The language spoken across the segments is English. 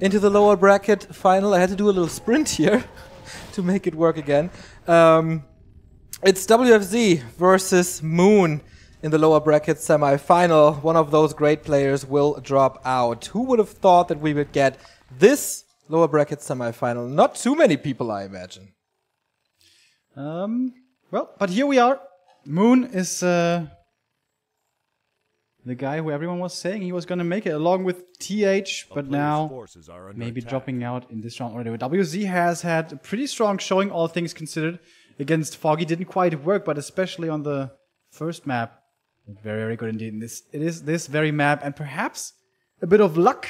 into the lower bracket final. I had to do a little sprint here to make it work again. It's WFZ versus Moon in the lower bracket semi-final. One of those great players will drop out. Who would have thought that we would get this lower bracket semi-final? Not too many people, I imagine. Well, but here we are. Moon is the guy who everyone was saying he was going to make it, along with TH, but now maybe dropping out in this round already. WZ has had a pretty strong showing, all things considered, against Foggy. Didn't quite work, but especially on the first map, very, very good indeed. It is this very map, and perhaps a bit of luck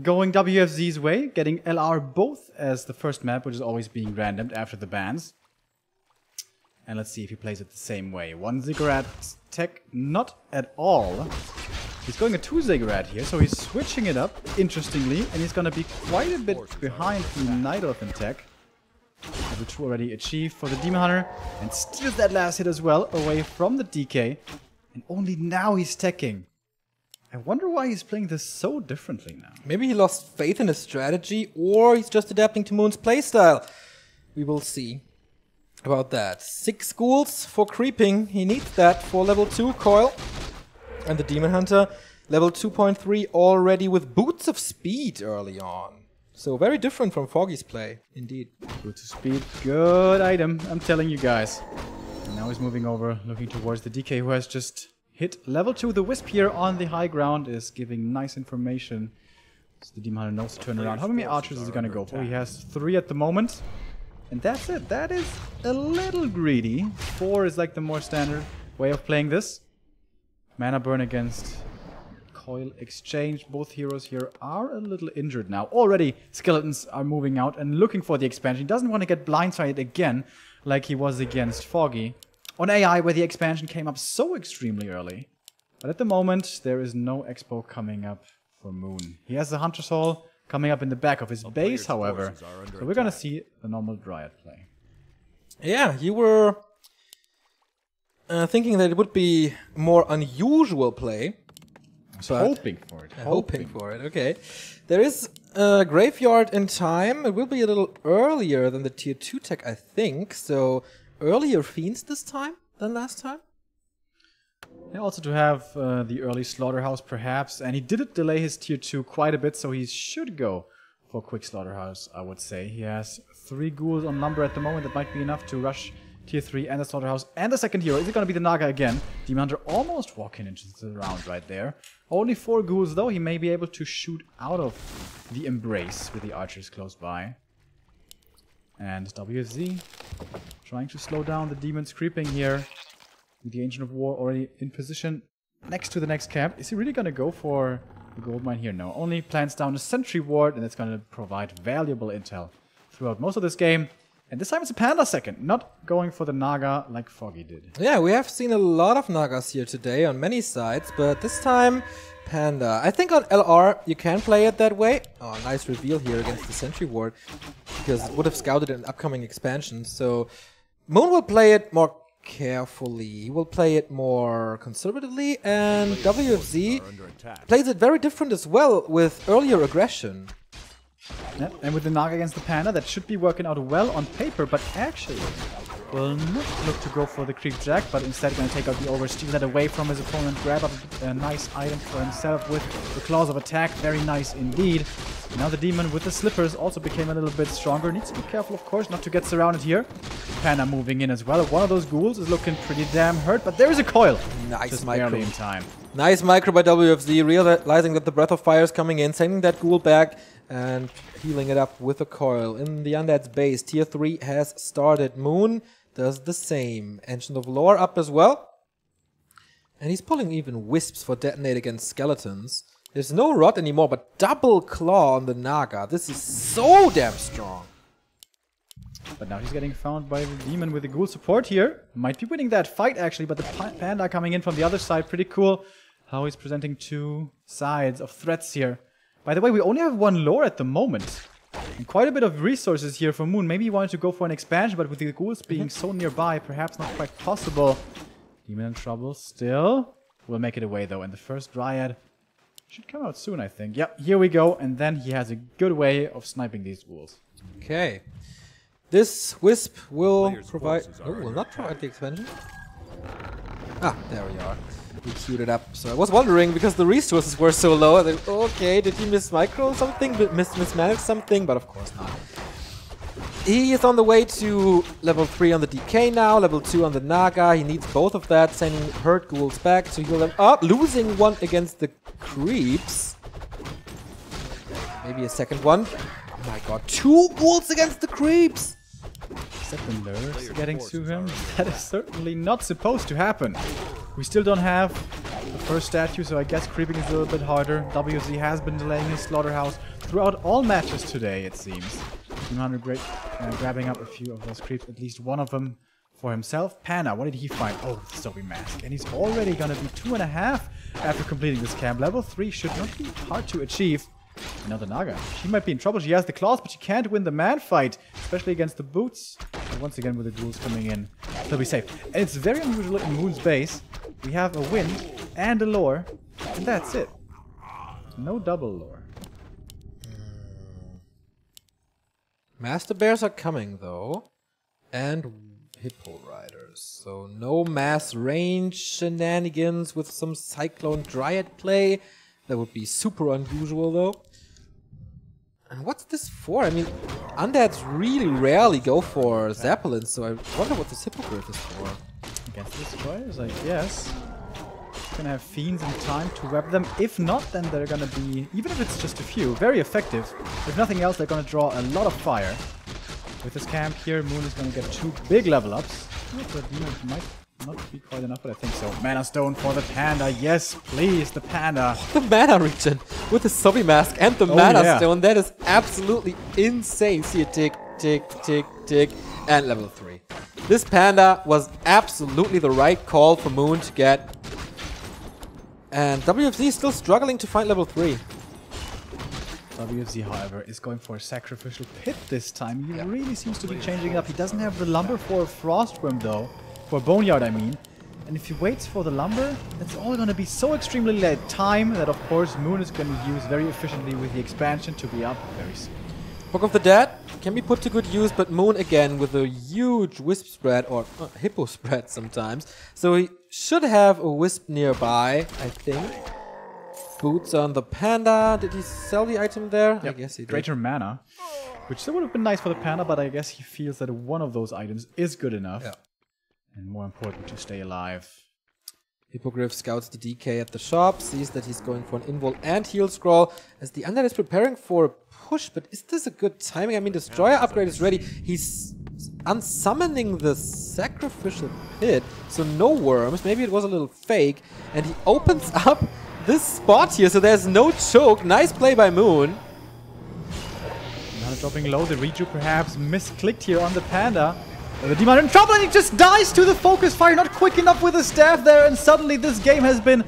going WFZ's way, getting LR both as the first map, which is always being randomed after the bans. And let's see if he plays it the same way. 1 Ziggurat tech, not at all. He's going a 2 Ziggurat here, so he's switching it up, interestingly, and he's going to be quite a bit behind the Night Elf in tech. Level 2 already achieved for the Demon Hunter, and steals that last hit as well, away from the DK. And only now he's teching. I wonder why he's playing this so differently now. Maybe he lost faith in his strategy, or he's just adapting to Moon's playstyle. We will see about that. 6 ghouls for creeping. He needs that for level 2 coil. And the Demon Hunter, level 2.3 already with Boots of Speed early on. So very different from Foggy's play, indeed. Boots of Speed, good item, I'm telling you guys. And now he's moving over, looking towards the DK, who has just hit level 2. The Wisp here on the high ground is giving nice information. So the Demon Hunter knows to turn around. How many archers is he going to go for? He has 3 at the moment. And that's it. That is a little greedy. 4 is like the more standard way of playing this. Mana burn against coil exchange. Both heroes here are a little injured now. Already skeletons are moving out and looking for the expansion. He doesn't want to get blindsided again like he was against Foggy on AI, where the expansion came up so extremely early. But at the moment, there is no expo coming up for Moon. He has the Hunter's Hall coming up in the back of his base, however. So we're going to see the normal Dryad play. Yeah, you were thinking that it would be more unusual play. Hoping for it. Hoping for it, okay. There is a graveyard in time. It will be a little earlier than the tier 2 tech, I think. So earlier Fiends this time than last time? Yeah, also to have the early Slaughterhouse perhaps, and he did delay his tier 2 quite a bit, so he should go for quick Slaughterhouse, I would say. He has 3 ghouls on number at the moment. That might be enough to rush tier 3 and the Slaughterhouse and the second hero. Is it going to be the Naga again? Demon Hunter almost walking into the round right there. Only 4 ghouls though. He may be able to shoot out of the embrace with the archers close by. And WFZ trying to slow down the demons creeping here. The Ancient of War already in position next to the next camp. Is he really going to go for the gold mine here? No. Only plants down a sentry ward, and it's going to provide valuable intel throughout most of this game. And this time it's a Panda second, not going for the Naga like Foggy did. Yeah, we have seen a lot of Nagas here today on many sides, but this time Panda. I think on LR you can play it that way. Oh, nice reveal here against the sentry ward, because it would have scouted an upcoming expansion. So Moon will play it more carefully. He will play it more conservatively, and WFZ plays it very different as well, with earlier aggression. Yep. And with the Naga against the Panda, that should be working out well on paper, but actually will not look to go for the Creep Jack, but instead going to take out the Ogre, steal that away from his opponent, grab up a nice item for himself with the Claws of Attack. Very nice indeed. Now the Demon with the Slippers also became a little bit stronger. Needs to be careful, of course, not to get surrounded here. Panda moving in as well. One of those ghouls is looking pretty damn hurt, but there is a coil. Nice just micro. barely in time. Nice micro by WFZ, realizing that the Breath of Fire is coming in, sending that ghoul back and healing it up with a coil. In the Undead's base, tier 3 has started. Moon does the same. Ancient of Lore up as well. And he's pulling even Wisps for detonate against skeletons. There's no Rod anymore, but double Claw on the Naga. This is so damn strong. But now he's getting found by the Demon with the ghoul support here. Might be winning that fight actually, but the Panda coming in from the other side. Pretty cool how he's presenting 2 sides of threats here. By the way, we only have 1 lore at the moment. And quite a bit of resources here for Moon. Maybe he wanted to go for an expansion, but with the ghouls being so nearby, perhaps not quite possible. Demon in trouble still. We'll make it away though, and the first Dryad Should come out soon, I think. Yep, here we go. And then he has a good way of sniping these ghouls. Okay. This Wisp will provide... Oh, will not provide the expansion? Ah, there we are. We queued it up. So I was wondering, because the resources were so low, like, okay, did he miss micro something? Mismanage something? But of course not. He is on the way to level 3 on the DK now, level 2 on the Naga. He needs both of that, sending hurt ghouls back to heal them up. Losing one against the creeps. Maybe a second one. Oh my god, 2 ghouls against the creeps! Is that the nerves getting to him? That is certainly not supposed to happen. We still don't have the first statue, so I guess creeping is a little bit harder. WFZ has been delaying his slaughterhouse throughout all matches today, it seems. Great, grabbing up a few of those creeps, at least one of them for himself. Panda, what did he find? Oh, the Zombie Mask. And he's already gonna be 2.5 after completing this camp. Level 3 should not be hard to achieve. And now the Naga. She might be in trouble. She has the claws, but she can't win the man fight, especially against the boots. And once again, with the ghouls coming in, they'll be safe. And it's very unusual in Moon's base. We have a wind and a lore, and that's it. No double lore. Master Bears are coming, though. And Hippo Riders. So no mass range shenanigans with some Cyclone Dryad play. That would be super unusual, though. And what's this for? I mean, Undeads really rarely go for Zeppelins, so I wonder what this Hippogriff is for. Against destroyers, I guess. Gonna have fiends in time to web them. If not, then they're gonna be, even if it's just a few, very effective. If nothing else, they're gonna draw a lot of fire. With this camp here, Moon is gonna get 2 big level ups. The demons might not be quite enough, but I think so. Mana Stone for the Panda. Yes, please, the Panda. The mana regen with the Zombie Mask and the Mana Stone. That is absolutely insane. See it tick, tick, tick, tick. And level 3. This Panda was absolutely the right call for Moon to get. And WFZ is still struggling to find level 3. WFZ, however, is going for a Sacrificial Pit this time. He really seems to be changing it up. He doesn't have the lumber for a Frostworm, though. For a Boneyard, I mean. And if he waits for the lumber, it's all going to be so extremely late time that, of course, Moon is going to use very efficiently with the expansion to be up very soon. Book of the Dead can be put to good use, but Moon again with a huge Wisp spread, or Hippo spread sometimes. So he should have a Wisp nearby, I think. Boots on the Panda. Did he sell the item there? Yep. I guess he did. Greater Mana, which still would have been nice for the Panda, but I guess he feels that one of those items is good enough. Yeah. And more important, to stay alive. Hippogriff scouts the DK at the shop, sees that he's going for an invul and heal scroll, as the Undead is preparing for a push, but is this a good timing? I mean, Destroyer upgrade is ready. He's unsummoning the Sacrificial Pit, so no worms. Maybe it was a little fake. And he opens up this spot here, so there's no choke. Nice play by Moon. Now dropping low, the Reju perhaps misclicked here on the Panda. The Demon in trouble, and he just dies to the focus fire, not quick enough with the staff there, and suddenly this game has been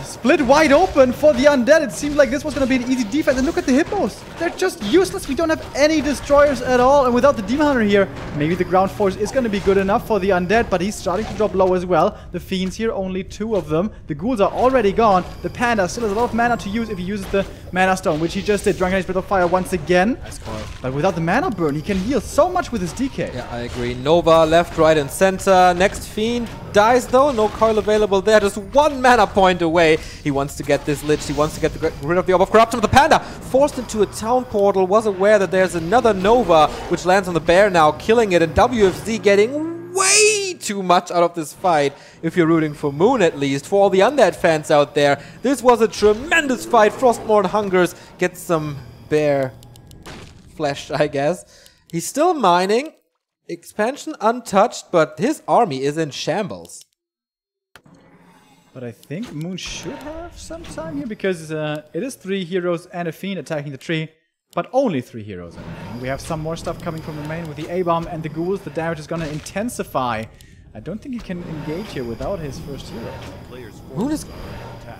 split wide open for the Undead. It seemed like this was going to be an easy defense, and look at the Hippos. They're just useless. We don't have any destroyers at all, and without the Demon Hunter here, maybe the ground force is going to be good enough for the Undead, but he's starting to drop low as well. The Fiends here, only 2 of them. The Ghouls are already gone. The Panda still has a lot of mana to use if he uses the Mana Stone, which he just did. Drunken Age Breath of Fire once again. Nice call. But without the Mana Burn, he can heal so much with his DK. Yeah, I agree. Nova left, right, and center. Next Fiend dies though. No coil available there. Just 1 mana point away. He wants to get this Lich. He wants to get rid of the Orb of Corruption. But the Panda, forced into a town portal, was aware that there's another Nova, which lands on the bear now, killing it. And WFZ getting way too much out of this fight, if you're rooting for Moon at least. For all the Undead fans out there, this was a tremendous fight. Frostmourne hungers, gets some bear flesh, I guess. He's still mining. Expansion untouched, but his army is in shambles. But I think Moon should have some time here, because it is 3 heroes and a Fiend attacking the tree, but only 3 heroes in the main. We have some more stuff coming from the main with the A-bomb and the ghouls. The damage is going to intensify. I don't think he can engage here without his first hero. Moon is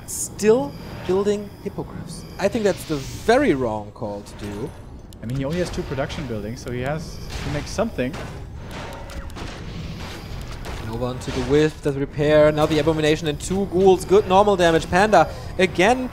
still building hippogriffs. I think that's the very wrong call to do. I mean, he only has 2 production buildings, so he has to make something. Over onto the Wisp, does repair. Now the Abomination and 2 ghouls. Good normal damage. Panda again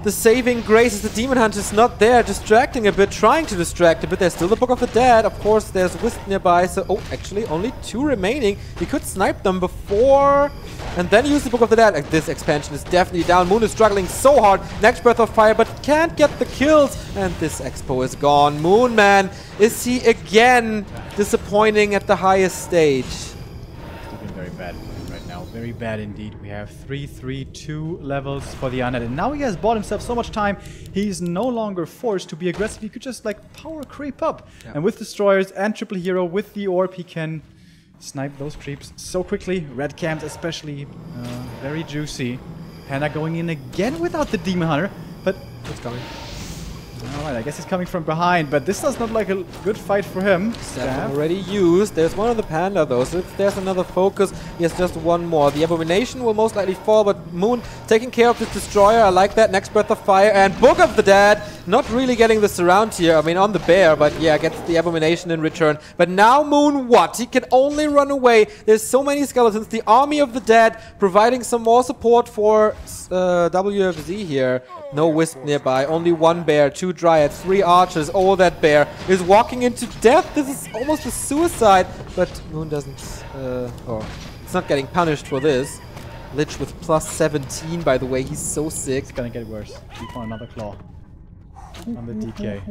the saving grace is the Demon Hunter's not there, distracting a bit, trying to distract a bit. There's still the Book of the Dead. Of course, there's Wisp nearby. So, oh, actually, only 2 remaining. He could snipe them before and then use the Book of the Dead. This expansion is definitely down. Moon is struggling so hard. Next Breath of Fire, but can't get the kills. And this Expo is gone. Moon Man, is he again disappointing at the highest stage? Looking very bad right now. Very bad indeed. We have 3-3-2 levels for the Undead. And now he has bought himself so much time, he's no longer forced to be aggressive. He could just like power creep up. Yeah. And with Destroyers and Triple Hero, with the Orb, he can snipe those creeps so quickly. Red camps especially, very juicy. Panda going in again without the Demon Hunter, but it's coming. Alright, I guess he's coming from behind, but this does not like a good fight for him. Staff already used. There's one on the Panda though, so if there's another focus, he has just one more. The Abomination will most likely fall, but Moon taking care of this Destroyer. I like that. Next Breath of Fire and Book of the Dead. Not really getting the surround here. I mean, on the bear, but yeah, gets the Abomination in return. But now Moon, what? He can only run away. There's so many skeletons. The Army of the Dead providing some more support for WFZ here. No Wisp nearby. Only 1 bear, 2 Dryads, 3 archers. Oh, that bear is walking into death. This is almost a suicide. But Moon doesn't... it's not getting punished for this. Lich with plus 17, by the way. He's so sick. It's gonna get worse. Keep on another claw. On the DK.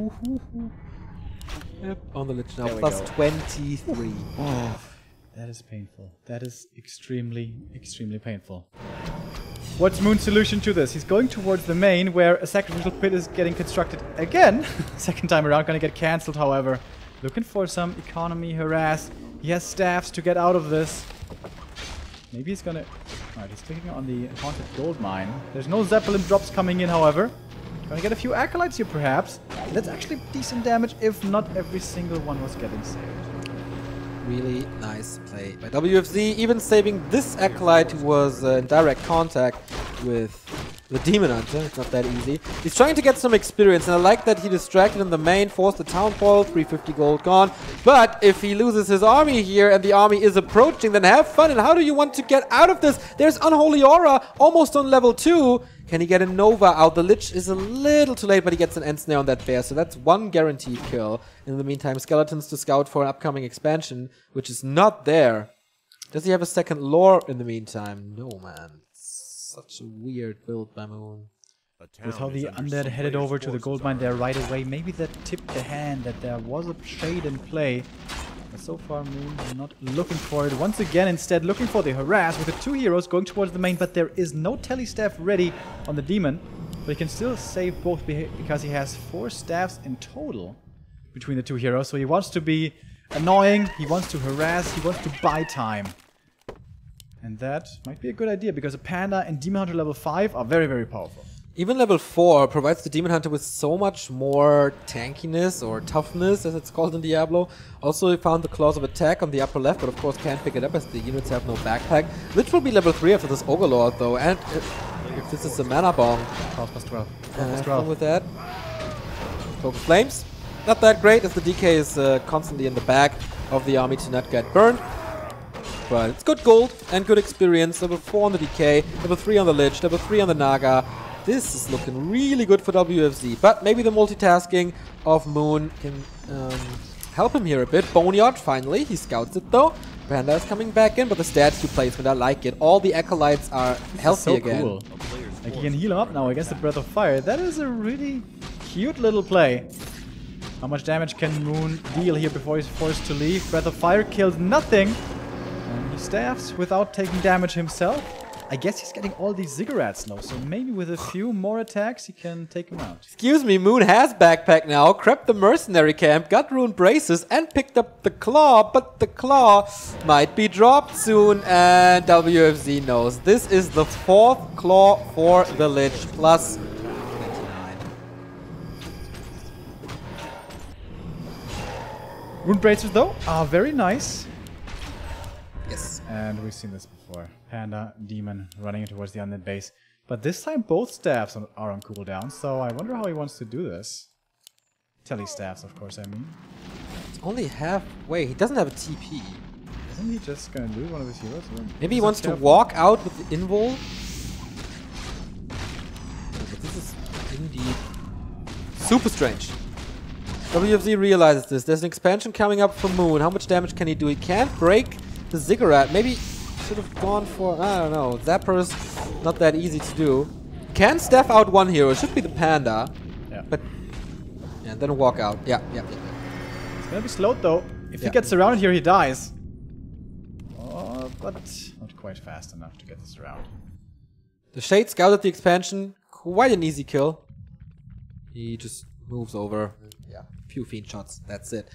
Yep, on the Lich now. Plus 23. Oh, that is painful. That is extremely, extremely painful. What's Moon's solution to this? He's going towards the main, where a sacrificial pit is getting constructed again. Second time around, gonna get cancelled, however. Looking for some economy harass. He has staffs to get out of this. Maybe he's gonna... Alright, he's clicking on the haunted gold mine. There's no Zeppelin drops coming in, however. Gonna get a few acolytes here, perhaps. That's actually decent damage, if not every single one was getting saved. Really nice play by WFZ, even saving this Acolyte who was in direct contact with the Demon Hunter. It's not that easy. He's trying to get some experience, and I like that he distracted in the main, forced the Town Hall, 350 gold gone. But if he loses his army here and the army is approaching, then have fun. And how do you want to get out of this? There's Unholy Aura, almost on level 2. Can he get a Nova out? The Lich is a little too late, but he gets an End Snare on that bear, so that's 1 guaranteed kill. In the meantime, Skeletons to scout for an upcoming expansion, which is not there. Does he have a second lore in the meantime? No, man. It's such a weird build by Moon. With how the Undead headed over to the gold mine there right away, maybe that tipped the hand that there was a shade in play. But so far, Moon not looking for it. Once again, instead, looking for the harass with the 2 heroes going towards the main, but there is no telestaff ready on the demon. But he can still save both because he has 4 staffs in total between the 2 heroes. So he wants to be annoying, he wants to harass, he wants to buy time. And that might be a good idea because a Panda and Demon Hunter level 5 are very, very powerful. Even level 4 provides the Demon Hunter with so much more tankiness or toughness, as it's called in Diablo. Also, he found the Claws of Attack on the upper left, but of course can't pick it up as the units have no backpack. Lich will be level 3 after this Ogre Lord, though, and if this is a Mana Bomb. 12 plus 12. 12 plus 12. With that. Focus Flames. Not that great, as the DK is constantly in the back of the army to not get burned. But it's good gold and good experience. Level 4 on the DK, level 3 on the Lich, level 3 on the Naga. This is looking really good for WFZ, but maybe the multitasking of Moon can help him here a bit. Boneyard, finally, he scouts it though. Panda is coming back in, but the statue placement, I like it. All the Acolytes are healthy again. Cool. Like he can heal up now against the Breath of Fire. That is a really cute little play. How much damage can Moon deal here before he's forced to leave? Breath of Fire kills nothing. And he staffs without taking damage himself. I guess he's getting all these ziggurats now, so maybe with a few more attacks he can take him out. Excuse me, Moon has backpack now, crept the mercenary camp, got rune braces, and picked up the claw, but the claw might be dropped soon, and WFZ knows. This is the 4th claw for the Lich, plus 29. Rune braces, though, are very nice. Yes. And we've seen this before. Panda, Demon running towards the Undead base. But this time both staffs are on cooldown, so I wonder how he wants to do this. Tele-staffs, of course, I mean. It's only halfway. He doesn't have a TP. Isn't he just gonna do one of his heroes? Maybe he wants to walk out with the invul. But this is super strange. WFZ realizes this. There's an expansion coming up for Moon. How much damage can he do? He can't break the Ziggurat. Maybe should have gone for, I don't know. Zapper's not that easy to do. Can staff out one hero. It should be the Panda. Yeah. But, yeah, then walk out. Yeah. It's gonna be slowed though. If he gets surrounded here, he dies. Oh, but not quite fast enough to get this around. The Shade scouted the expansion. Quite an easy kill. He just moves over. Yeah, few Fiend shots. That's it.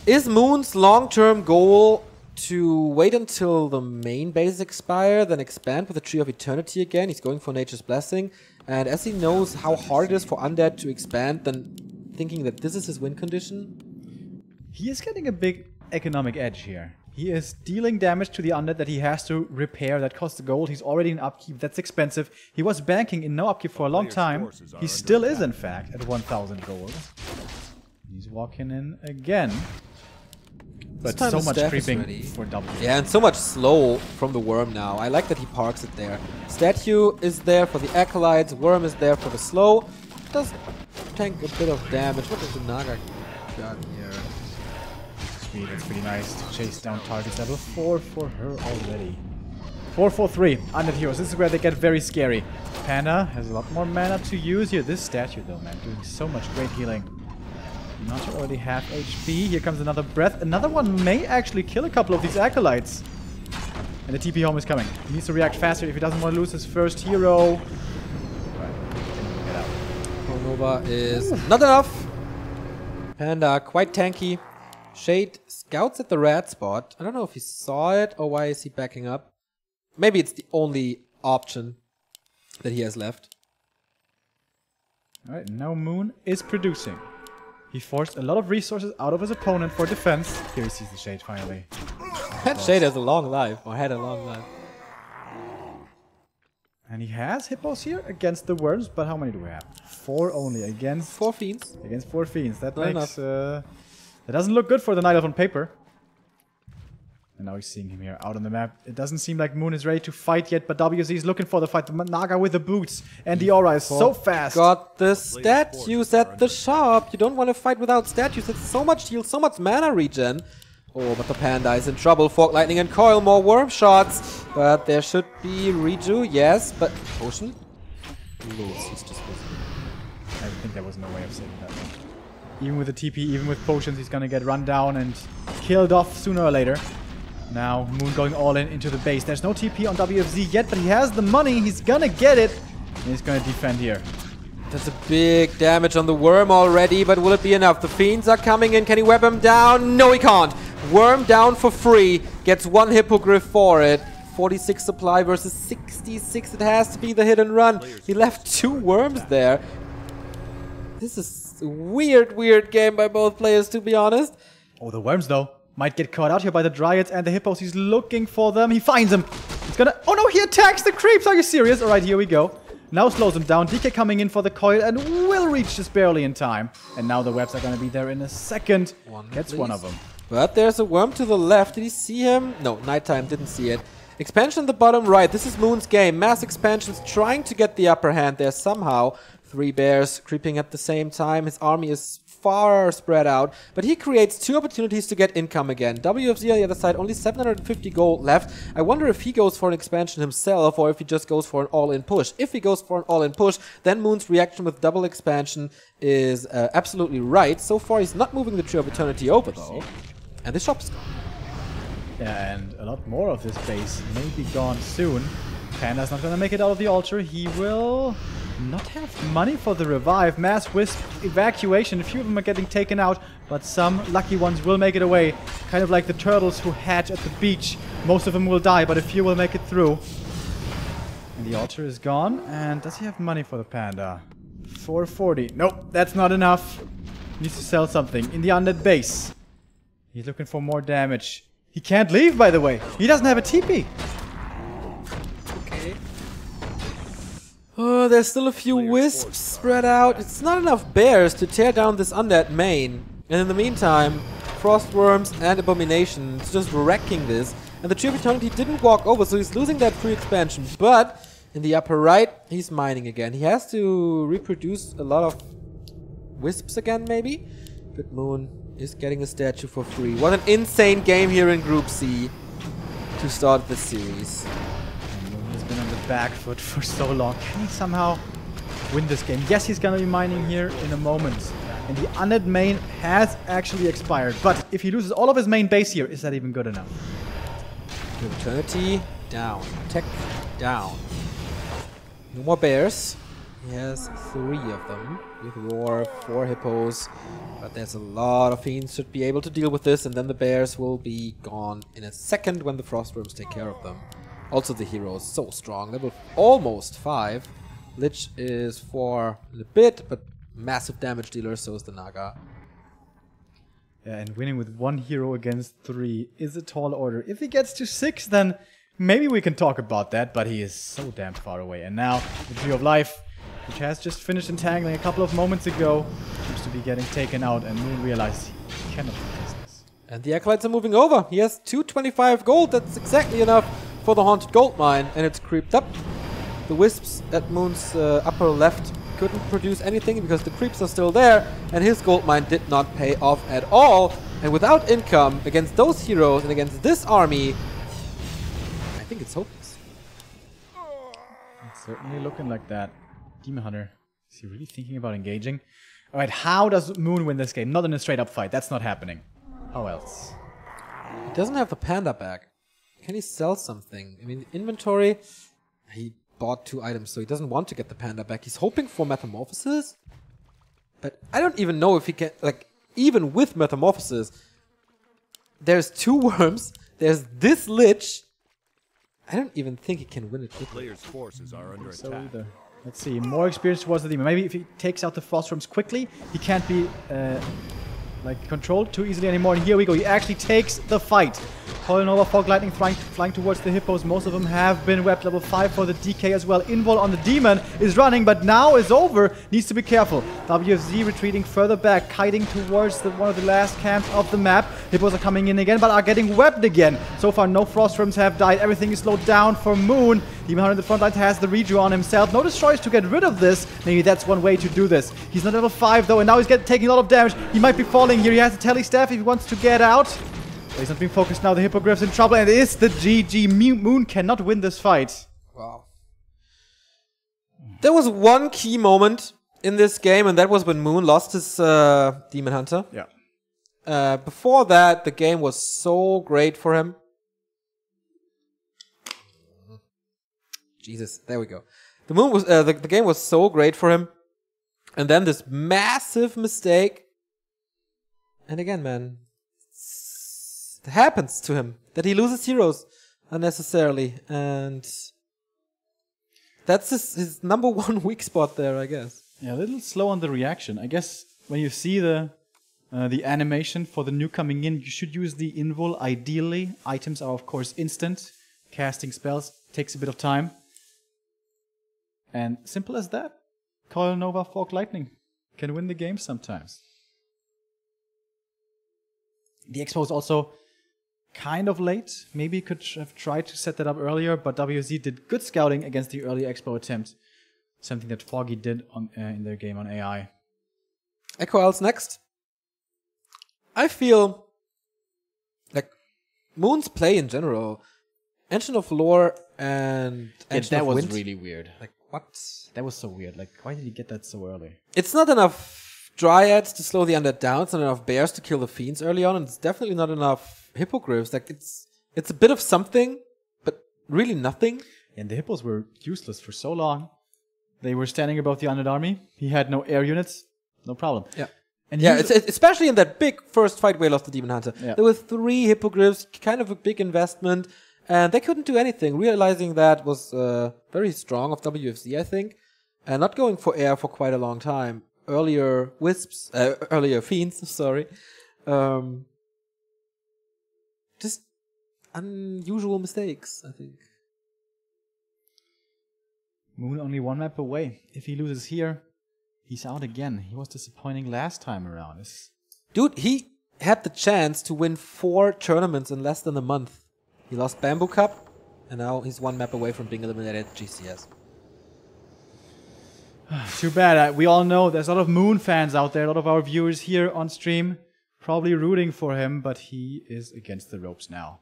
Is Moon's long-term goal to wait until the main base expire, then expand with the Tree of Eternity again? He's going for Nature's Blessing. And as he knows how hard it is for Undead to expand, then thinking that this is his win condition. He is getting a big economic edge here. He is dealing damage to the Undead that he has to repair. That costs gold. He's already in upkeep. That's expensive. He was banking in no upkeep for a long time. He still is, in fact, at 1,000 gold. He's walking in again. But so much creeping for W. Yeah, and so much slow from the Worm now. I like that he parks it there. Statue is there for the Acolytes. Worm is there for the slow. Does tank a bit of damage. What does the Naga got here? That's pretty nice to chase down targets. Level 4 for her already. 4-4-3. Undead heroes. This is where they get very scary. Panda has a lot more mana to use here. This statue though, man, doing so much great healing. Not already half HP. Here comes another breath. Another one may actually kill a couple of these acolytes. And the TP home is coming. He needs to react faster if he doesn't want to lose his first hero. Get out. Nova is not enough. Panda quite tanky. Shade scouts at the red spot. I don't know if he saw it or why is he backing up. Maybe it's the only option that he has left. Alright, now Moon is producing. He forced a lot of resources out of his opponent for defense. Here he sees the Shade finally. That Shade has a long life, or had a long life. And he has hippos here against the worms, but how many do we have? 4 only against 4 fiends. Against 4 fiends. That Not makes that doesn't look good for the Night Elf on paper. And now he's seeing him here out on the map. It doesn't seem like Moon is ready to fight yet, but WZ is looking for the fight. The Naga with the boots. And the aura is so fast. Got the statues at the shop. You don't want to fight without statues. It's so much heal, so much mana regen. Oh, but the Panda is in trouble. Fork, Lightning, and Coil. More worm shots. But there should be reju. Yes, but potion? Lose. He's just losing. I think there was no way of saving that one. Even with the TP, even with potions, he's gonna get run down and killed off sooner or later. Now, Moon going all in into the base. There's no TP on WFZ yet, but he has the money. He's gonna get it. And he's gonna defend here. That's a big damage on the Worm already, but will it be enough? The Fiends are coming in. Can he web him down? No, he can't. Worm down for free. Gets 1 Hippogriff for it. 46 supply versus 66. It has to be the hit and run. He left 2 worms there. This is a weird game by both players, to be honest. Oh, the worms, though, might get caught out here by the Dryads and the Hippos. He's looking for them. He finds them. He's gonna... Oh, no, he attacks the creeps. Are you serious? All right, here we go. Now slows him down. DK coming in for the coil and will reach just barely in time. And now the webs are gonna be there in a second. Gets one of them. But there's a worm to the left. Did he see him? No, nighttime, didn't see it. Expansion at the bottom right. This is Moon's game. Mass expansions trying to get the upper hand there somehow. 3 bears creeping at the same time. His army is far spread out, but he creates 2 opportunities to get income again. WFZ on the other side, only 750 gold left. I wonder if he goes for an expansion himself or if he just goes for an all-in push. If he goes for an all-in push, then Moon's reaction with double expansion is absolutely right. So far, he's not moving the Tree of Eternity over, though. And the shop is gone. Yeah, and a lot more of this base may be gone soon. Panda's not going to make it out of the altar. He will not have money for the revive. Mass Wisp evacuation. A few of them are getting taken out, but some lucky ones will make it away. Kind of like the turtles who hatch at the beach. Most of them will die, but a few will make it through. And the altar is gone. And does he have money for the Panda? 440. Nope, that's not enough. He needs to sell something in the Undead base. He's looking for more damage. He can't leave, by the way. He doesn't have a TP. Okay. Oh, there's still a few wisps spread out. It's not enough bears to tear down this Undead main. And in the meantime, Frostworms and Abominations just wrecking this. And the Tree of Eternity didn't walk over, so he's losing that free expansion. But in the upper right, he's mining again. He has to reproduce a lot of Wisps again, maybe? But Moon is getting a statue for free. What an insane game here in Group C to start the series. Moon has been on the back foot for so long. Can he somehow win this game? Yes, he's gonna be mining here in a moment. And the Undead main has actually expired. But if he loses all of his main base here, is that even good enough? Eternity down. Tech down. No more bears. He has 3 of them. With Roar, 4 hippos. But there's a lot of fiends should be able to deal with this. And then the bears will be gone in a second when the frostworms take care of them. Also the heroes, so strong. Level almost 5. Lich is 4 in a bit, but massive damage dealer, so is the Naga. Yeah, and winning with 1 hero against 3 is a tall order. If he gets to 6, then maybe we can talk about that, but he is so damn far away. And now, the Tree of Life, which has just finished entangling a couple of moments ago, seems to be getting taken out, and Moon realized he cannot face this. And the Acolytes are moving over. He has 225 gold. That's exactly enough for the Haunted Gold Mine, and it's creeped up. The Wisps at Moon's upper left couldn't produce anything because the creeps are still there, and his gold mine did not pay off at all. And without income against those heroes and against this army, I think it's hopeless. It's certainly looking like that. Demon Hunter, is he really thinking about engaging? Alright, how does Moon win this game? Not in a straight up fight, that's not happening. How else? He doesn't have the panda bag. Can he sell something? I mean, inventory, he bought 2 items, so he doesn't want to get the panda back. He's hoping for Metamorphosis, but I don't even know if he can, like, even with Metamorphosis, there's 2 worms, there's this Lich. I don't even think he can win it quickly. Players' forces are under attack. Either. Let's see, more experience towards the demon. Maybe if he takes out the Frostworms quickly, he can't be controlled too easily anymore. And here we go, he actually takes the fight. Coil Nova, Fog Lightning flying towards the hippos. Most of them have been webbed. Level 5 for the DK as well. Invol on the demon is running, but now is over. Needs to be careful. WFZ retreating further back, kiting towards one of the last camps of the map. Hippos are coming in again, but are getting webbed again. So far, no Frostworms have died. Everything is slowed down for Moon. Demon Hunter in the front line has the redraw on himself. No destroyers to get rid of this. Maybe that's one way to do this. He's not level 5 though, and now he's taking a lot of damage. He might be falling here. He has a tele staff if he wants to get out. But he's not being focused now. The Hippogriff's in trouble, and it is the GG. Moon cannot win this fight. Wow. There was one key moment in this game, and that was when Moon lost his Demon Hunter. Yeah. Before that, the game was so great for him. Jesus, there we go. The game was so great for him, and then this massive mistake. And again, man, it happens to him that he loses heroes unnecessarily, and that's his number 1 weak spot there, I guess. Yeah, a little slow on the reaction. I guess when you see the animation for the new coming in, you should use the invul ideally. Items are of course instant. Casting spells takes a bit of time. And simple as that. Coil Nova, Fog Lightning can win the game sometimes. The Expo is also kind of late. Maybe could have tried to set that up earlier, but WZ did good scouting against the early Expo attempt. Something that Foggy did in their game on AI. Echo Owls next. I feel like Moon's play in general, Engine of Lore and Engine of Wind. That was really weird. Like, what? That was so weird. Like, why did he get that so early? It's not enough Dryads to slow the Undead down. It's not enough Bears to kill the Fiends early on, and it's definitely not enough Hippogriffs. Like, it's a bit of something, but really nothing. And the Hippos were useless for so long. They were standing above the Undead army. He had no air units. No problem. Yeah. And yeah, it's especially in that big first fight where he lost the Demon Hunter. Yeah. There were 3 Hippogriffs, kind of a big investment, and they couldn't do anything. Realizing that was very strong of WFZ, I think, and not going for air for quite a long time. Earlier Wisps, earlier Fiends, sorry. Just unusual mistakes, I think. Moon only 1 map away. If he loses here, he's out again. He was disappointing last time around. Dude, he had the chance to win 4 tournaments in less than a month. He lost Bamboo Cup, and now he's 1 map away from being eliminated at GCS. Too bad. We all know there's a lot of Moon fans out there, a lot of our viewers here on stream, probably rooting for him, but he is against the ropes now.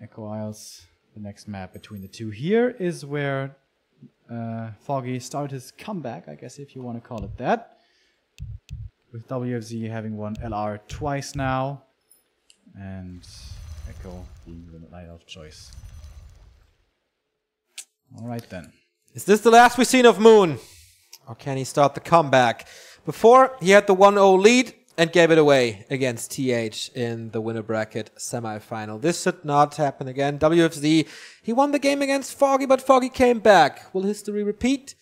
Echo Isles, the next map between the two. Here is where Foggy started his comeback, I guess if you want to call it that. With WFZ having won LR twice now, and Echo being the line of choice. Alright then. Is this the last we've seen of Moon? Or can he start the comeback? Before, he had the 1-0 lead and gave it away against TH in the winner bracket semi-final. This should not happen again. WFZ, he won the game against Foggy, but Foggy came back. Will history repeat?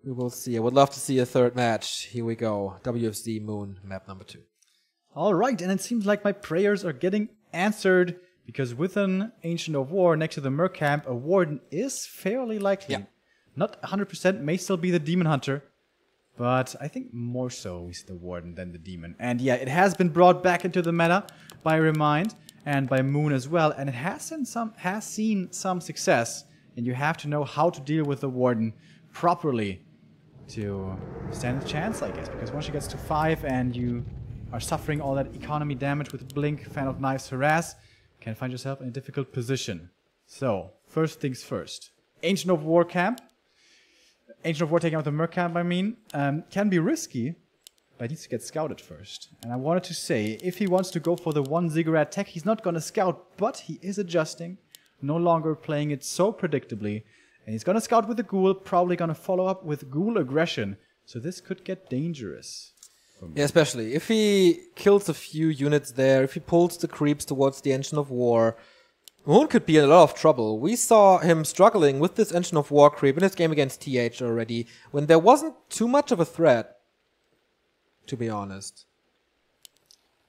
We will see. I would love to see a third match. Here we go. WFZ Moon, map number 2. Alright, and it seems like my prayers are getting answered. Because with an Ancient of War next to the Merc Camp, a Warden is fairly likely. Yeah. Not 100%, may still be the Demon Hunter. But I think more so is the Warden than the Demon. And yeah, it has been brought back into the meta by Remind and by Moon as well. And it has seen some success. And you have to know how to deal with the Warden properly to stand a chance, I guess. Because once she gets to 5 and you are suffering all that economy damage with Blink, Fan of Knives, Harass, can find yourself in a difficult position. So, first things first. Ancient of War camp. Ancient of War taking out the Merc camp, I mean, can be risky, but he needs to get scouted first. And I wanted to say, if he wants to go for the 1 ziggurat tech, he's not going to scout, but he is adjusting, no longer playing it so predictably. And he's going to scout with the Ghoul, probably going to follow up with Ghoul aggression. So this could get dangerous. Yeah, especially if he kills a few units there, if he pulls the creeps towards the Engine of War, Moon could be in a lot of trouble. We saw him struggling with this Engine of War creep in his game against TH already, when there wasn't too much of a threat, to be honest.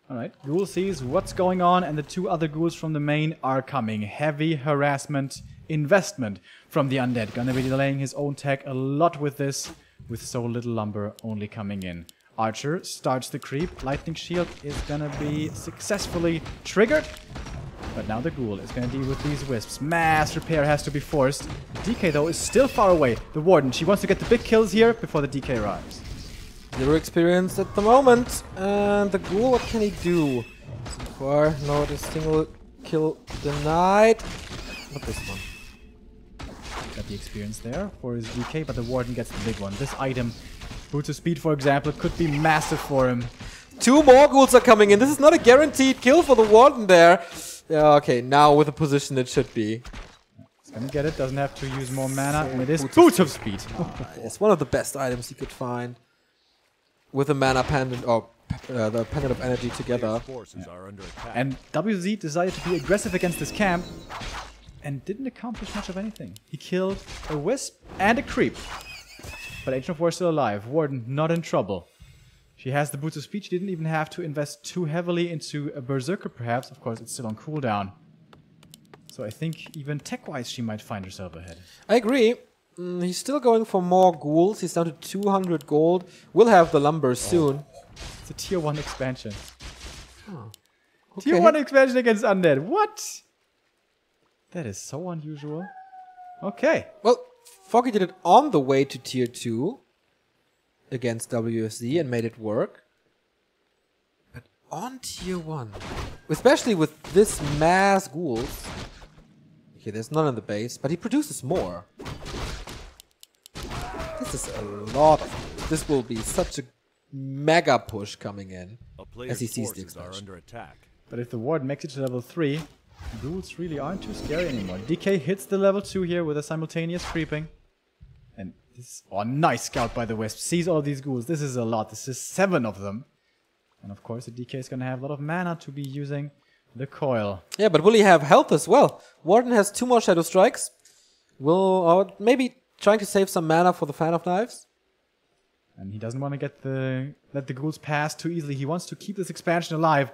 Alright, Ghoul sees what's going on, and the 2 other Ghouls from the main are coming. Heavy harassment investment from the Undead. Gonna be delaying his own tech a lot with this, with so little lumber only coming in. Archer starts the creep. Lightning Shield is gonna be successfully triggered. But now the Ghoul is gonna deal with these Wisps. Mass repair has to be forced. DK though is still far away. The Warden, she wants to get the big kills here before the DK arrives. 0 experience at the moment. And the Ghoul, what can he do? So far, not a single kill denied. Not this one. Got the experience there for his DK, but the Warden gets the big one. This item, Boots of Speed, for example, could be massive for him. 2 more Ghouls are coming in. This is not a guaranteed kill for the Warden there. Yeah, okay, now with the position it should be. He's gonna get it, doesn't have to use more mana, and it is Boots of Speed. It's one of the best items he could find. With a mana pendant, or the pendant of energy together. Yeah. And WZ decided to be aggressive against this camp, and didn't accomplish much of anything. He killed a Wisp and a Creep. But Ancient of War is still alive. Warden not in trouble. She has the Boots of Speed. She didn't even have to invest too heavily into a Berserker, perhaps. Of course, it's still on cooldown. So I think even tech-wise, she might find herself ahead. I agree. He's still going for more Ghouls. He's down to 200 gold. We'll have the lumber soon. It's a tier 1 expansion. Oh. Okay. Tier 1 expansion against Undead. What? That is so unusual. Okay. Well, Foggy did it on the way to tier 2 against WFZ and made it work. But on tier 1, especially with this mass Ghouls. Okay, there's none in the base, but he produces more. This is a lot. This will be such a mega push coming in as he sees the expansion. But if the Warden makes it to level 3, Ghouls really aren't too scary anymore. DK hits the level 2 here with a simultaneous creeping. And this, oh, nice scout by the Wisp. Sees all these Ghouls. This is a lot. This is 7 of them. And of course the DK is going to have a lot of mana to be using the coil. Yeah, but will he have health as well? Warden has 2 more Shadow Strikes. Will maybe trying to save some mana for the Fan of Knives. And he doesn't want to let the Ghouls pass too easily. He wants to keep this expansion alive.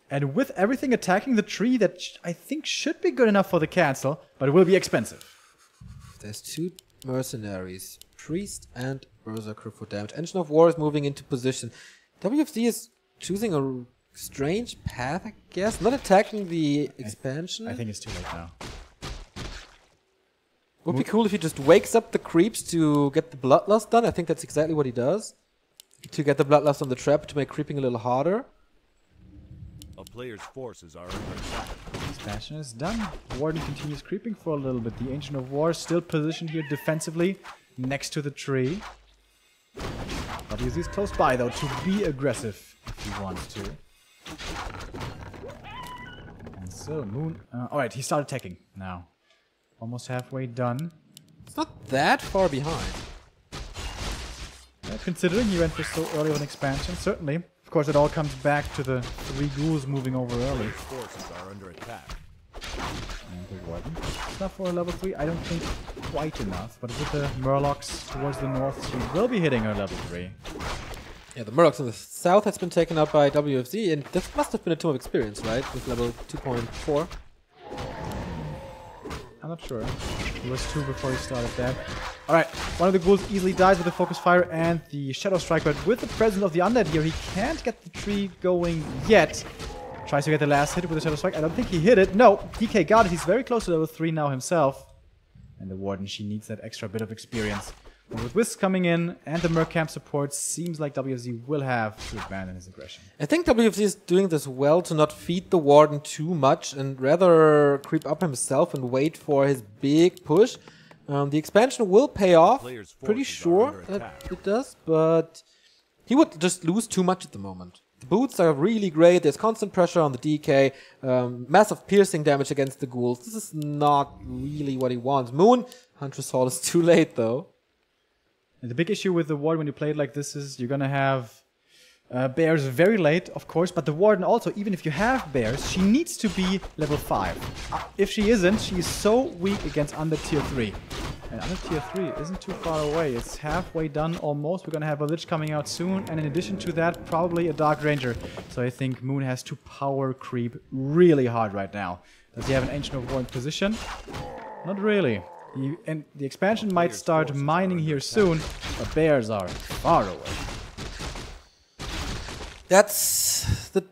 And with everything attacking the tree, that I think should be good enough for the cancel, but it will be expensive. There's 2 mercenaries, Priest and Berserker for damage. Engine of War is moving into position. WFZ is choosing a strange path, I guess. Not attacking the expansion. I think it's too late now. Would be cool if he just wakes up the creeps to get the bloodlust done. I think that's exactly what he does. To get the bloodlust on the trap to make creeping a little harder. A player's forces are under attack. Expansion is done. Warden continues creeping for a little bit. The Ancient of War still positioned here defensively next to the tree. WFZ is close by though to be aggressive if he wants to. And so Moon... Alright, he started attacking now. Almost halfway done. It's not that far behind. Yeah, considering he went for so early of an expansion, certainly. Of course, it all comes back to the 3 ghouls moving over early. Forces are under attack. And the Warden. It's not for a level 3, I don't think quite enough. But with the Murlocs towards the north, she will be hitting her level 3. Yeah, the Murlocs in the south has been taken out by WFZ, and this must have been a Tomb of Experience, right? With level 2.4. I'm not sure. It was 2 before he started that. Alright, one of the ghouls easily dies with the focus fire and the Shadow Strike, but with the presence of the Undead here, he can't get the tree going yet. Tries to get the last hit with the Shadow Strike. I don't think he hit it. No, DK got it. He's very close to level 3 now himself. And the Warden, she needs that extra bit of experience. And with Wisp coming in and the Merc Camp support, seems like WFZ will have to abandon his aggression. I think WFZ is doing this well to not feed the Warden too much and rather creep up himself and wait for his big push. The expansion will pay off, pretty sure that it does, but he would just lose too much at the moment. The boots are really great, there's constant pressure on the DK, massive piercing damage against the ghouls. This is not really what he wants. Moon, Huntress Hall is too late though. And the big issue with the Warden when you play it like this is you're gonna have bears very late, of course, but the Warden also, even if you have bears, she needs to be level 5. If she isn't, she is so weak against under tier 3. And under tier 3 isn't too far away. It's halfway done almost. We're gonna have a Lich coming out soon, and in addition to that, probably a Dark Ranger. So I think Moon has to power creep really hard right now. Does he have an Ancient of War in position? Not really. And the expansion might start mining here soon, but bears are far away. That's the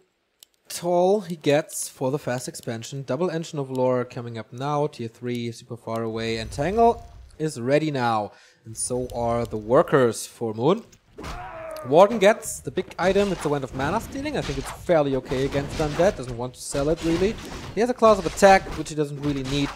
toll he gets for the fast expansion. Double Engine of Lore coming up now, tier 3, super far away, and Tangle is ready now. And so are the workers for Moon. Warden gets the big item, it's a Wand of Mana Stealing. I think it's fairly okay against Undead, doesn't want to sell it really. He has a Claws of Attack, which he doesn't really need.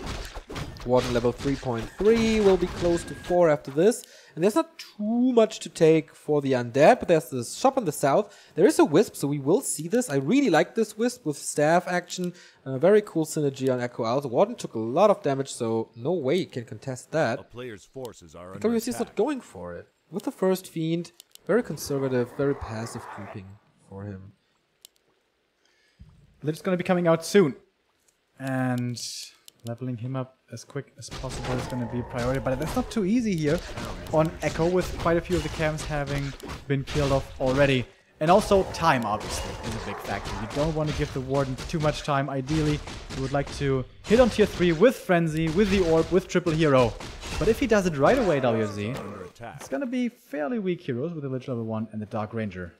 Warden level 3.3 will be close to 4 after this. And there's not too much to take for the Undead, but there's this shop in the south. There is a Wisp, so we will see this. I really like this Wisp with staff action. Very cool synergy on Echo Out. The Warden took a lot of damage, so no way he can contest that. A player's forces are under WFZ is not going for it. With the first Fiend, very conservative, very passive creeping for him. Lich's gonna be coming out soon. And leveling him up as quick as possible is going to be a priority, but that's not too easy here on Echo, with quite a few of the camps having been killed off already. And also time, obviously, is a big factor. You don't want to give the Warden too much time. Ideally, you would like to hit on tier 3 with Frenzy, with the Orb, with Triple Hero. But if he does it right away, WFZ, it's going to be fairly weak heroes with the Lich level 1 and the Dark Ranger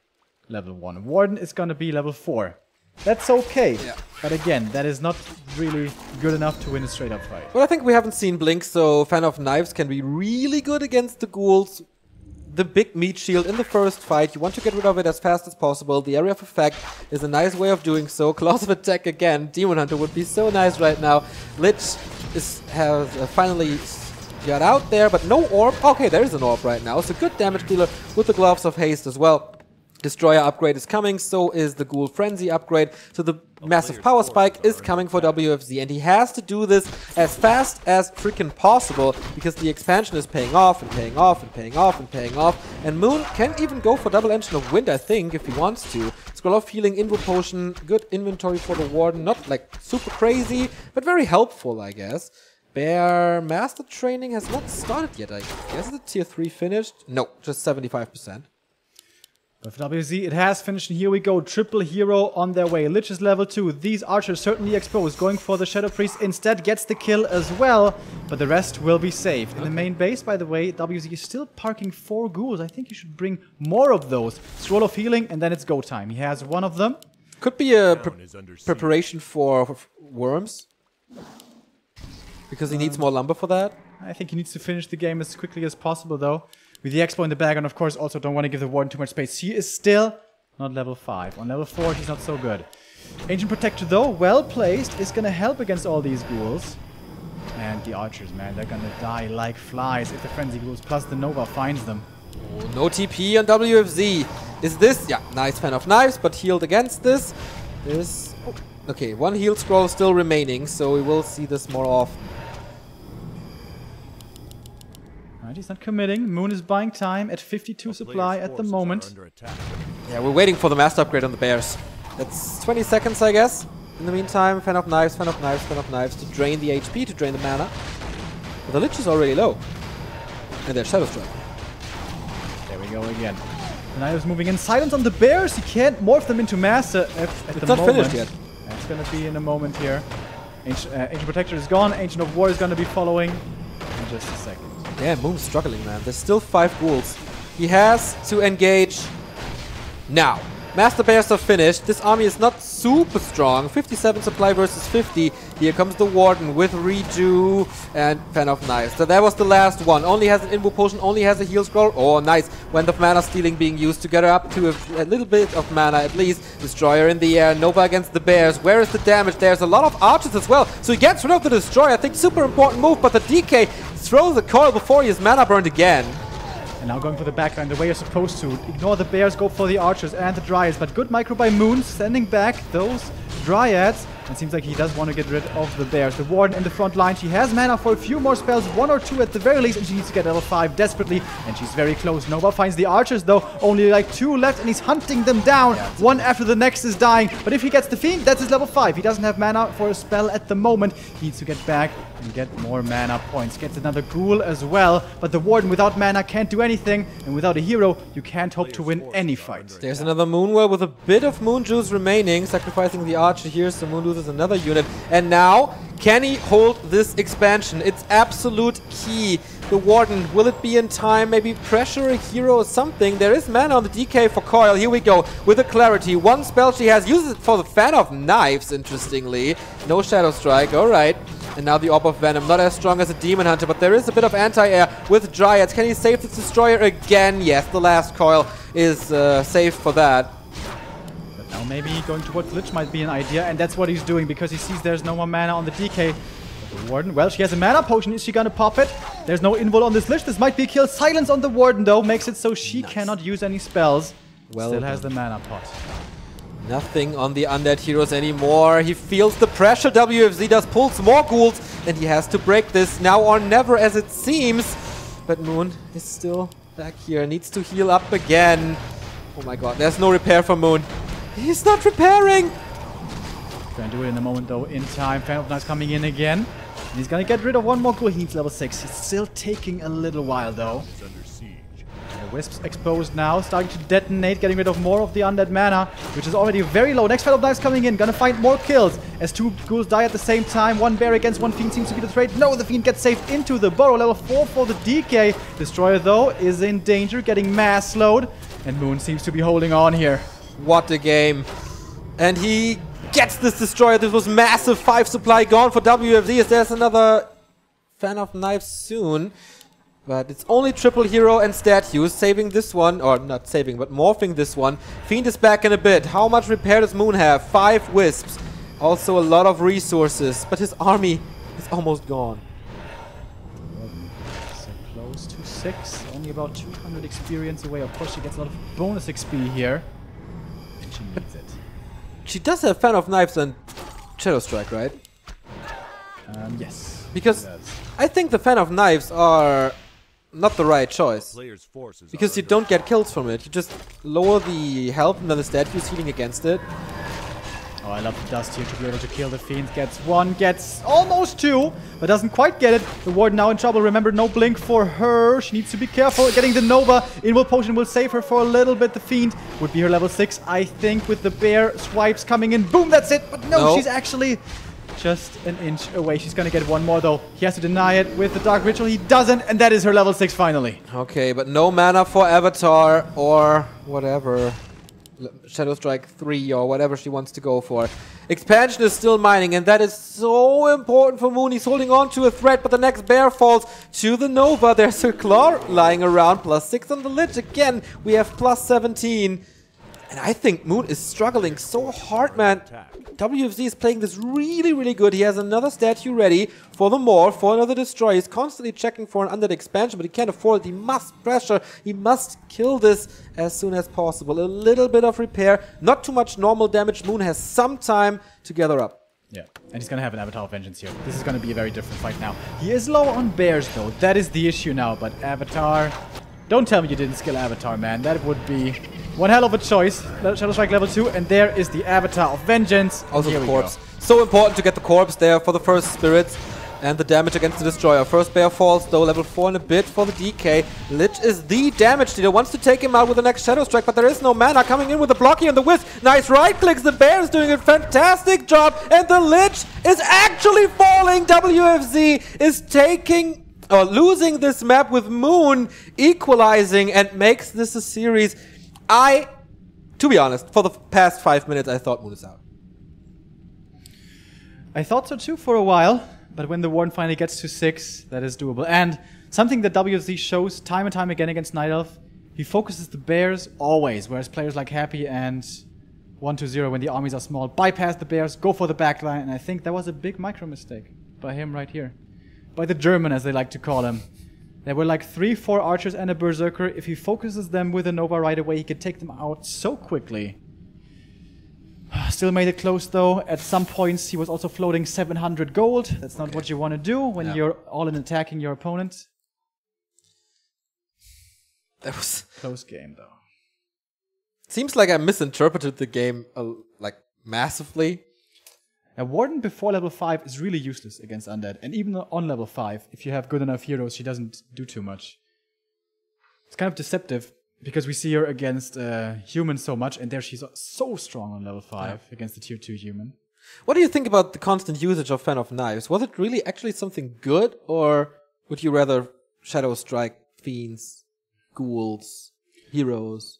level 1. Warden is going to be level 4. That's okay, yeah. But again, that is not really good enough to win a straight-up fight. Well, I think we haven't seen Blink, so Fan of Knives can be really good against the ghouls. The big meat shield in the first fight, you want to get rid of it as fast as possible. The area of effect is a nice way of doing so. Claws of Attack again, Demon Hunter would be so nice right now. Lich has finally got out there, but no orb. Okay, there is an orb right now, so good damage dealer with the Gloves of Haste as well. Destroyer upgrade is coming, so is the Ghoul Frenzy upgrade, so the massive power spike is coming for WFZ, and he has to do this as fast as freaking possible, because the expansion is paying off, and paying off, and paying off, and paying off, and Moon can even go for double Engine of Wind, I think, if he wants to. Scroll of Healing, Invo Potion, good inventory for the Warden, not like super crazy, but very helpful, I guess. Bear Master Training has not started yet, I guess. Is it tier 3 finished? No, just 75%. But for WFZ, it has finished, and here we go. Triple hero on their way. Lich is level 2. These archers certainly exposed. Going for the Shadow Priest instead gets the kill as well, but the rest will be saved. In the main base, by the way, WFZ is still parking 4 ghouls. I think you should bring more of those. Scroll of Healing, and then it's go time. He has one of them. Could be a preparation for worms, because he needs more lumber for that. I think he needs to finish the game as quickly as possible, though. With the Expo in the bag, and of course also don't want to give the Warden too much space. He is still not level 5. On level 4, he's not so good. Ancient Protector, though, well placed, is going to help against all these ghouls. And the archers, man, they're going to die like flies if the Frenzy Ghouls plus the Nova finds them. Oh, no TP on WFZ. Is this... Yeah, nice Fan of Knives, but healed against this. There's... Oh, okay, one heal scroll still remaining, so we will see this more often. Alright, he's not committing. Moon is buying time at 52 supply at the moment. Yeah, we're waiting for the Master Upgrade on the Bears. That's 20 seconds, I guess. In the meantime, Fan of Knives, Fan of Knives, Fan of Knives to drain the HP, to drain the mana. But the Lich is already low. And there's Shadow Strike. There we go again. The Knight is moving in. Silence on the Bears. He can't morph them into Master at the moment. It's not finished yet. It's going to be in a moment here. Ancient Protector is gone. Ancient of War is going to be following in just a second. Yeah, Moon's struggling, man. There's still 5 ghouls. He has to engage now. Master Bears are finished. This army is not super strong. 57 supply versus 50. Here comes the Warden with Reju and Fan of Knives. So that was the last one. Only has an Invo Potion, only has a heal scroll. Oh, nice. Wind of Mana stealing being used to get her up to a little bit of mana at least. Destroyer in the air. Nova against the Bears. Where is the damage? There's a lot of archers as well. So he gets rid of the Destroyer. I think super important move, but the DK throws the coil before he is mana burned again. And now going for the backline the way you're supposed to. Ignore the Bears, go for the Archers and the Dryads. But good micro by Moon, sending back those Dryads. It seems like he does want to get rid of the Bears. The Warden in the front line. She has mana for a few more spells, 1 or 2 at the very least, and she needs to get level 5 desperately. And she's very close. Nova finds the Archers, though. Only like 2 left, and he's hunting them down. Yeah, one after the next is dying. But if he gets the Fiend, that's his level 5. He doesn't have mana for a spell at the moment. He needs to get back and get more mana points. Gets another Ghoul as well. But the Warden without mana can't do anything. And without a hero, you can't hope to win any fight. There's another Moonwell with a bit of Moon Juice remaining. Sacrificing the Archer here, so Moon loses another unit. And now, can he hold this expansion? It's absolute key. The Warden, will it be in time? Maybe pressure a hero or something. There is mana on the DK for Coil. Here we go with a Clarity. One spell she has. Uses it for the Fan of Knives, interestingly. No Shadow Strike. Alright. And now the Orb of Venom. Not as strong as a Demon Hunter, but there is a bit of anti-air with Dryads. Can he save the Destroyer again? Yes, the last Coil is saved for that. Now maybe going towards Lich might be an idea, and that's what he's doing because he sees there's no more mana on the DK. The Warden, well, she has a mana potion. Is she gonna pop it? There's no invul on this Lich. This might be a kill. Silence on the Warden, though, makes it so she cannot use any spells. Well, still has the mana pot. Nothing on the Undead heroes anymore. He feels the pressure. WFZ does pull some more ghouls, and he has to break this now or never, as it seems. But Moon is still back here. Needs to heal up again. Oh my god, there's no repair for Moon. He's not repairing! Gonna do it in a moment though, in time. Fan of Knives coming in again. And he's gonna get rid of one more ghoul. He needs level 6. He's still taking a little while though. The Wisp's exposed now, starting to detonate, getting rid of more of the Undead mana, which is already very low. Next Fan of Knives coming in, gonna find more kills. As 2 ghouls die at the same time. 1 bear against 1 Fiend seems to be the trade. No, the Fiend gets saved into the burrow. Level 4 for the DK. Destroyer though is in danger, getting mass slowed. And Moon seems to be holding on here. What a game. And he gets this Destroyer. This was massive. 5 supply gone for WFZ. As there's another Fan of Knives soon. But it's only triple hero and statues. Saving this one. Or not saving, but morphing this one. Fiend is back in a bit. How much repair does Moon have? 5 Wisps. Also a lot of resources. But his army is almost gone. So close to 6. Only about 200 experience away. Of course, she gets a lot of bonus XP here. She needs it. She does have Fan of Knives and Shadow Strike, right? Yes. Because I think the Fan of Knives are not the right choice. Because you don't get kills from it. You just lower the health and then the statue's healing against it. Oh, I love the dust here to be able to kill the Fiend. Gets 1, gets almost 2, but doesn't quite get it. The Warden now in trouble. Remember, no blink for her. She needs to be careful. Getting the Nova. Invul Potion will save her for a little bit. The Fiend would be her level 6, I think, with the bear swipes coming in. Boom, that's it. But no, she's actually just an inch away. She's going to get 1 more, though. He has to deny it with the Dark Ritual. He doesn't, and that is her level 6 finally. Okay, but no mana for Avatar or whatever. Shadow Strike 3 or whatever she wants to go for. Expansion is still mining, and that is so important for Moon. He's holding on to a threat, but the next bear falls to the Nova. There's a Claw lying around, +6 on the Lich. Again, we have +17. And I think Moon is struggling so hard, man. WFZ is playing this really, really good. He has another statue ready for the Maul, for another Destroy. He's constantly checking for an Undead expansion, but he can't afford it. He must pressure. He must kill this as soon as possible. A little bit of repair, not too much normal damage. Moon has some time to gather up. Yeah, and he's gonna have an Avatar of Vengeance here. This is gonna be a very different fight now. He is low on bears, though. That is the issue now, but Avatar... Don't tell me you didn't skill Avatar, man. That would be one hell of a choice. Shadow Strike level 2, and there is the Avatar of Vengeance. Also the corpse. So important to get the corpse there for the first spirits. And the damage against the Destroyer. First bear falls, though, level 4 and a bit for the DK. Lich is the damage dealer. Wants to take him out with the next Shadow Strike, but there is no mana. Coming in with the blocky and the Wisp. Nice right clicks. The bear is doing a fantastic job. And the Lich is actually falling. WFZ is taking... or losing this map with Moon equalizing and makes this a series. To be honest, for the past 5 minutes, I thought Moon is out. I thought so too for a while, but when the Warden finally gets to 6, that is doable. And something that WFZ shows time and time again against Night Elf, he focuses the bears always, whereas players like Happy and 1-0, when the armies are small, bypass the bears, go for the backline, and I think that was a big micro mistake by him right here. By the German, as they like to call him. There were like 3-4 archers and a berserker. If he focuses them with a Nova right away, he could take them out so quickly. Still made it close, though. At some points, he was also floating 700 gold. That's not what you want to do when you're all in attacking your opponent. That was... Close game, though. Seems like I misinterpreted the game, like, massively. A Warden before level 5 is really useless against Undead. And even on level 5, if you have good enough heroes, she doesn't do too much. It's kind of deceptive, because we see her against humans so much, and there she's so strong on level 5 against the tier 2 human. What do you think about the constant usage of Fan of Knives? Was it really actually something good, or would you rather Shadow Strike fiends, ghouls, heroes?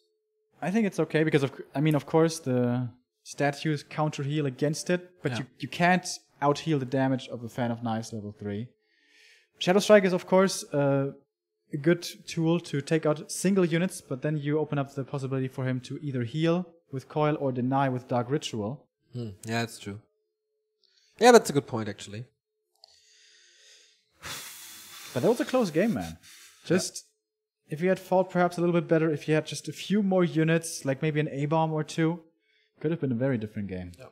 I think it's okay, because of course the statues counter heal against it, but you can't out heal the damage of a Fan of Knives level 3. Shadow Strike is of course a good tool to take out single units, but then you open up the possibility for him to either heal with Coil or deny with Dark Ritual. Yeah, that's true. Yeah, that's a good point actually. But that was a close game, man. Just if you had fought perhaps a little bit better, if you had just a few more units, like maybe an A-bomb or 2, could have been a very different game. Yeah.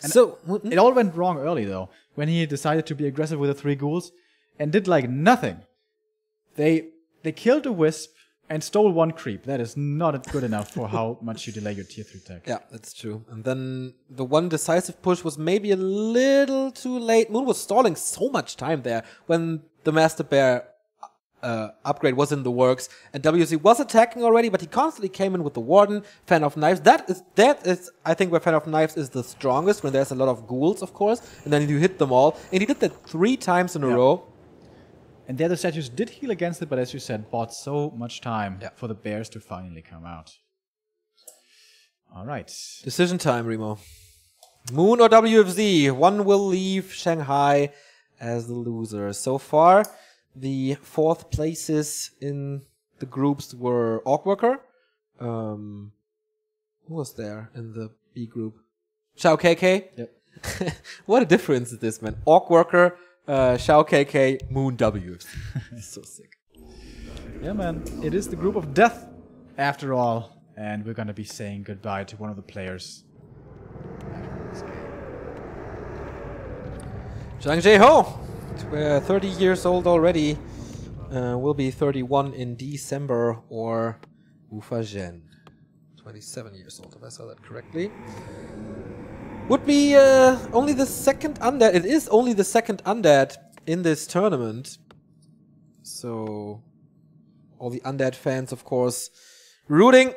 And so it all went wrong early, though, when he decided to be aggressive with the 3 ghouls and did like nothing. They killed a Wisp and stole 1 creep. That is not good enough for how much you delay your tier 3 tech. Yeah, that's true. And then the one decisive push was maybe a little too late. Moon was stalling so much time there when the Master Bear upgrade was in the works, and WC was attacking already, but he constantly came in with the Warden, Fan of Knives. That is, I think, where Fan of Knives is the strongest, when there's a lot of ghouls, of course, and then you hit them all. And he did that 3 times in a row. And the other statues did heal against it, but as you said, bought so much time for the bears to finally come out. Alright. Decision time, Remo. Moon or WFZ? One will leave Shanghai as the loser. So far, the 4th places in the groups were Orcworker. Who was there in the B group? Shao KK? Yep. What a difference is this, man. Orcworker, Shao KK, Moon WFZ. So sick. Yeah, man. It is the group of death, after all. And we're gonna be saying goodbye to one of the players. Zhang Jieho, 30 years old already, will be 31 in December, or Wufa Zhen, 27 years old, if I saw that correctly. Would be only the 2nd Undead. It is only the 2nd Undead in this tournament. So, all the Undead fans, of course, rooting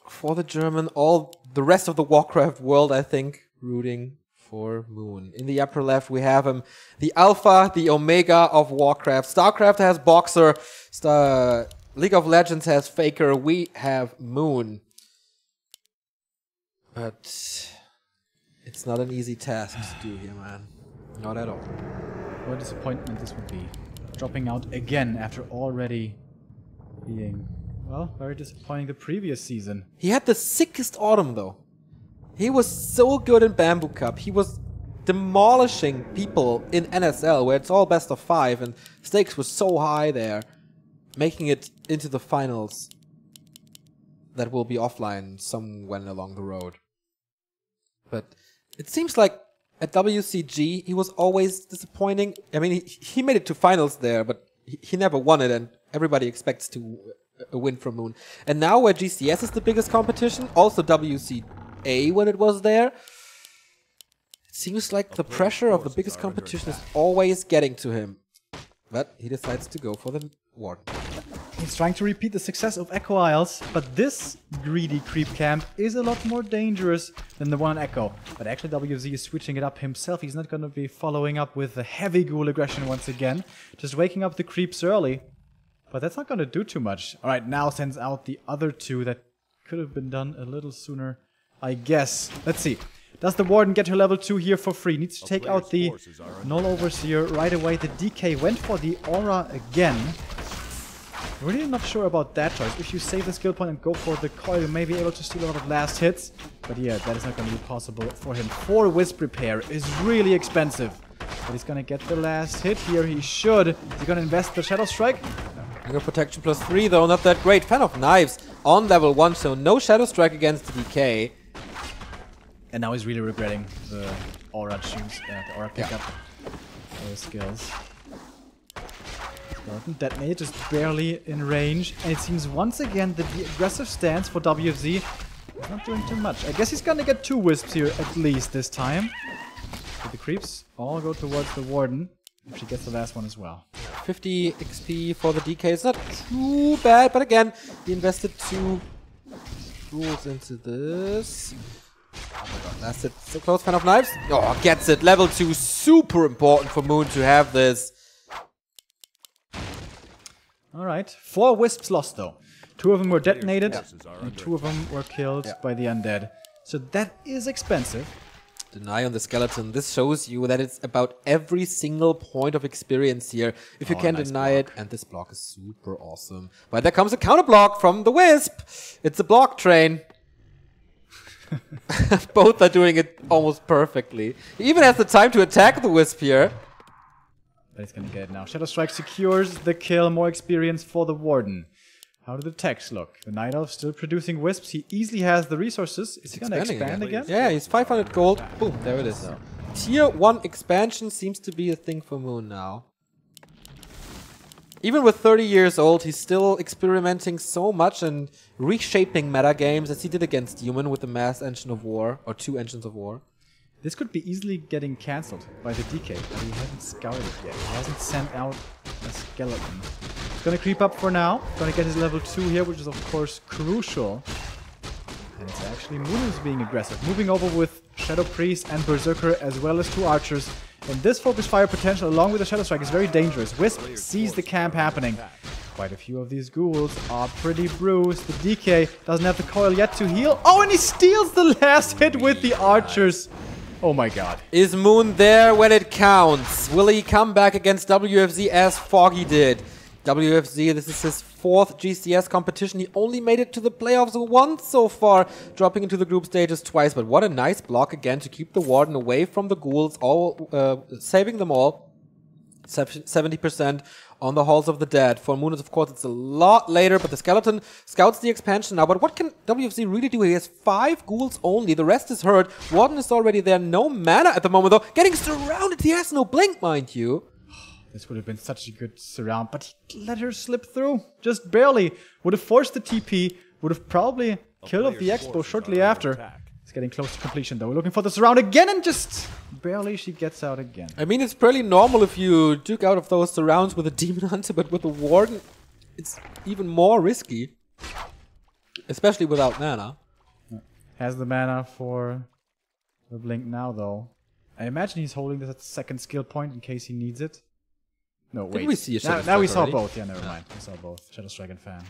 for the German. All the rest of the Warcraft world, I think, rooting for Moon. In the upper left, we have him, the Alpha, the Omega of Warcraft. StarCraft has Boxer. League of Legends has Faker. We have Moon. But it's not an easy task to do here, man. Not at all. What a disappointment this would be. Dropping out again after already being, well, very disappointing the previous season. He had the sickest autumn, though. He was so good in Bamboo Cup. He was demolishing people in NSL, where it's all best of 5, and stakes were so high there, making it into the finals that will be offline somewhere along the road. But it seems like at WCG, he was always disappointing. I mean, he made it to finals there, but he never won it, and everybody expects to win from Moon. And now where GCS is the biggest competition, also WCA when it was there, it seems like the pressure of the biggest competition is always getting to him. But he decides to go for the Warden. He's trying to repeat the success of Echo Isles, but this greedy creep camp is a lot more dangerous than the one on Echo. But actually WFZ is switching it up himself. He's not going to be following up with the heavy ghoul aggression once again. Just waking up the creeps early. But that's not going to do too much. Alright, now sends out the other two that could have been done a little sooner, I guess. Let's see. Does the Warden get her level 2 here for free? Needs to take out the Null Overseer right away. The DK went for the Aura again. Really not sure about that choice. If you save the skill point and go for the coil, you may be able to steal a lot of last hits. But yeah, that is not going to be possible for him. 4 Wisp Repair is really expensive. But he's going to get the last hit here. He should. Is he going to invest the Shadow Strike? Anger Protection +3 though, not that great. Fan of Knives on level 1, so no Shadow Strike against the DK. And now he's really regretting the Aura choose, the Aura pickup. Those skills. Detonate just barely in range, and it seems once again that the aggressive stance for WFZ is not doing too much. I guess he's gonna get 2 Wisps here at least this time. But the creeps all go towards the Warden, if she gets the last one as well. 50 XP for the DK is not too bad, but again, he invested 2 ghouls into this. Oh my god, that's it. So close, Fan of Knives. Oh, gets it. Level 2, super important for Moon to have this. Alright, 4 Wisps lost though. 2 of them were detonated, and 2 of them were killed by the Undead. So that is expensive. Deny on the Skeleton. This shows you that it's about every single point of experience here. If you can deny it, and this block is super awesome. But there comes a counter block from the Wisp. It's a block train. Both are doing it almost perfectly. He even has the time to attack the Wisp here. But he's gonna get it now. Shadow Strike secures the kill, more experience for the Warden. How do the techs look? The Night Elf still producing Wisps. He easily has the resources. Is he gonna expand again? Yeah, he's 500 gold. Boom, there it is. Tier 1 expansion seems to be a thing for Moon now. Even with 30 years old, he's still experimenting so much and reshaping meta games as he did against Human with the Mass Engine of War, or 2 Engines of War. This could be easily getting cancelled by the DK, but he hasn't scouted it yet. He hasn't sent out a skeleton. He's gonna creep up for now. Gonna get his level 2 here, which is of course crucial. And it's actually Moon who's being aggressive. Moving over with Shadow Priest and Berserker as well as 2 archers. And this focus fire potential along with the Shadow Strike is very dangerous. Wisp sees the camp happening. Quite a few of these ghouls are pretty bruised. The DK doesn't have the coil yet to heal. Oh, and he steals the last hit with the archers. Oh my god. Is Moon there when it counts? Will he come back against WFZ as Foggy did? WFZ, this is his 4th GCS competition. He only made it to the playoffs once so far, dropping into the group stages twice. But what a nice block again to keep the Warden away from the ghouls, saving them all. 70% on the Halls of the Dead. For Moon, of course, it's a lot later, but the Skeleton scouts the expansion now. But what can WFZ really do? He has 5 ghouls only. The rest is hurt. Warden is already there. No mana at the moment, though. Getting surrounded. He has no blink, mind you. This would have been such a good surround, but he let her slip through. Just barely. Would have forced the TP. Would have probably killed off the Expo shortly after. It's getting close to completion, though. We're looking for the surround again, and just barely she gets out again. I mean, it's pretty normal if you duke out of those surrounds with a Demon Hunter, but with the Warden, it's even more risky. Especially without mana. Has the mana for the blink now, though. I imagine he's holding this at 2nd skill point in case he needs it. No, wait. Did we see a Shadow now we Strike saw already? both. Yeah, never mind. We saw both. Shadow Strike and Fan.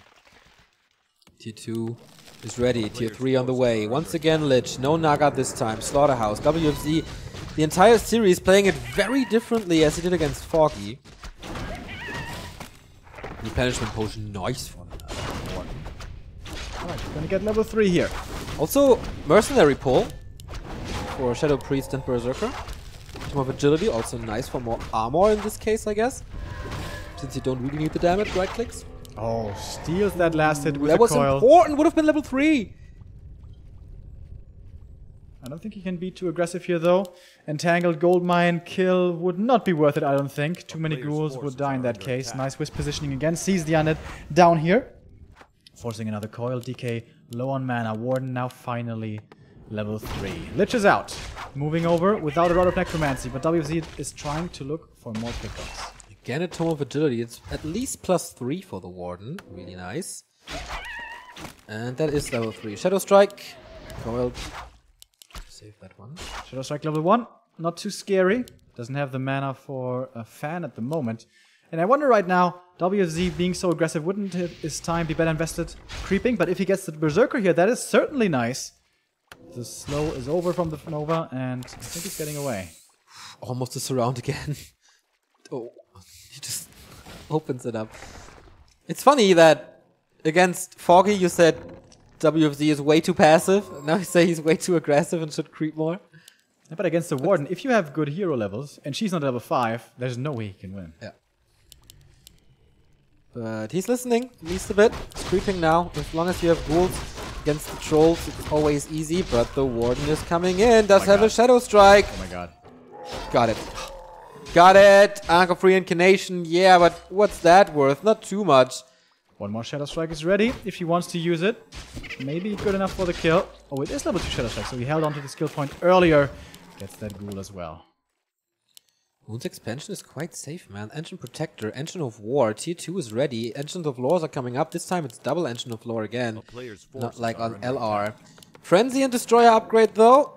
Tier 2 is ready. Tier 3 on the way. Once again, Lich. No Naga this time. Slaughterhouse. WFZ, the entire series playing it very differently as he did against Foggy. Replenishment potion. Nice one. Alright, gonna get level 3 here. Also, Mercenary pull for Shadow Priest and Berserker. Tomb of Agility, also nice for more armor in this case, I guess. Since you don't really need the damage, right clicks. Oh, steals that last hit with that the was coil. important, would have been level 3. I don't think he can be too aggressive here though. Entangled Goldmine kill would not be worth it, I don't think. Too many ghouls would die in that case. Nice wisp positioning again. Sees the Undead down here. Forcing another coil. DK low on mana. Warden now finally level 3. Lich is out. Moving over without a Rod of Necromancy, but WFZ is trying to look for more pickups. Again, a Tome of Agility. It's at least +3 for the Warden. Really nice. And that is level 3. Shadow Strike. Coil. Save that one. Shadow Strike level 1. Not too scary. Doesn't have the mana for a fan at the moment. And I wonder right now, WFZ being so aggressive, wouldn't his time be better invested creeping? But if he gets the Berserker here, that is certainly nice. The slow is over from the Nova, and I think he's getting away. Almost a surround again. Oh, he just opens it up. It's funny that against Foggy you said WFZ is way too passive. Now you say he's way too aggressive and should creep more. Yeah, but against the Warden, if you have good hero levels, and she's not level 5, there's no way he can win. Yeah. But he's listening, at least a bit. He's creeping now. As long as you have ghouls against the trolls, it's always easy. But the Warden is coming in. Does have a Shadow Strike. Oh my god. Got it. Got it. Anchor Free Incarnation. Yeah, but what's that worth? Not too much. One more Shadow Strike is ready if he wants to use it. Maybe good enough for the kill. Oh, it is level 2 Shadow Strike, so he held onto the skill point earlier. Gets that ghoul as well. Wounds expansion is quite safe, man. Engine Protector, Engine of War, Tier 2 is ready. Engines of Laws are coming up. This time it's double Engine of Lore again. Not like on LR. Frenzy and Destroyer upgrade though.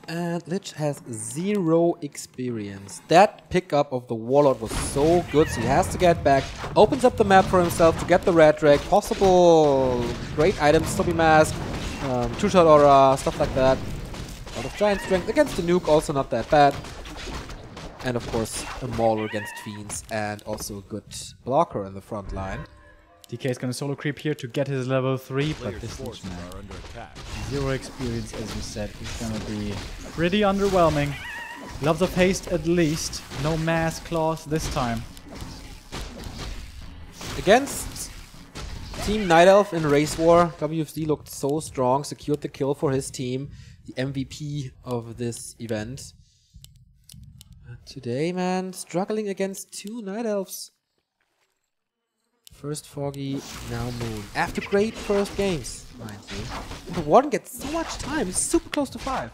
And Lich has 0 experience. That pickup of the Warlord was so good, so he has to get back. Opens up the map for himself to get the Red Drake. Possible great items, Sloppy Mask, Two-Shot Aura, stuff like that. Out of Giant Strength. Against the Nuke, also not that bad. And of course, a Mauler against Fiends, and also a good blocker in the front line. DK is gonna solo creep here to get his level 3, but this Lich man, 0 experience, as you said, is gonna be pretty underwhelming. Gloves of Haste at least, no Mass Claws this time. Against Team Night Elf in Race War, WFZ looked so strong, secured the kill for his team, the MVP of this event. Today, man, struggling against 2 Night Elves. First Foggy, now Moon. After great first games, mind you. And the Warden gets so much time, he's super close to 5.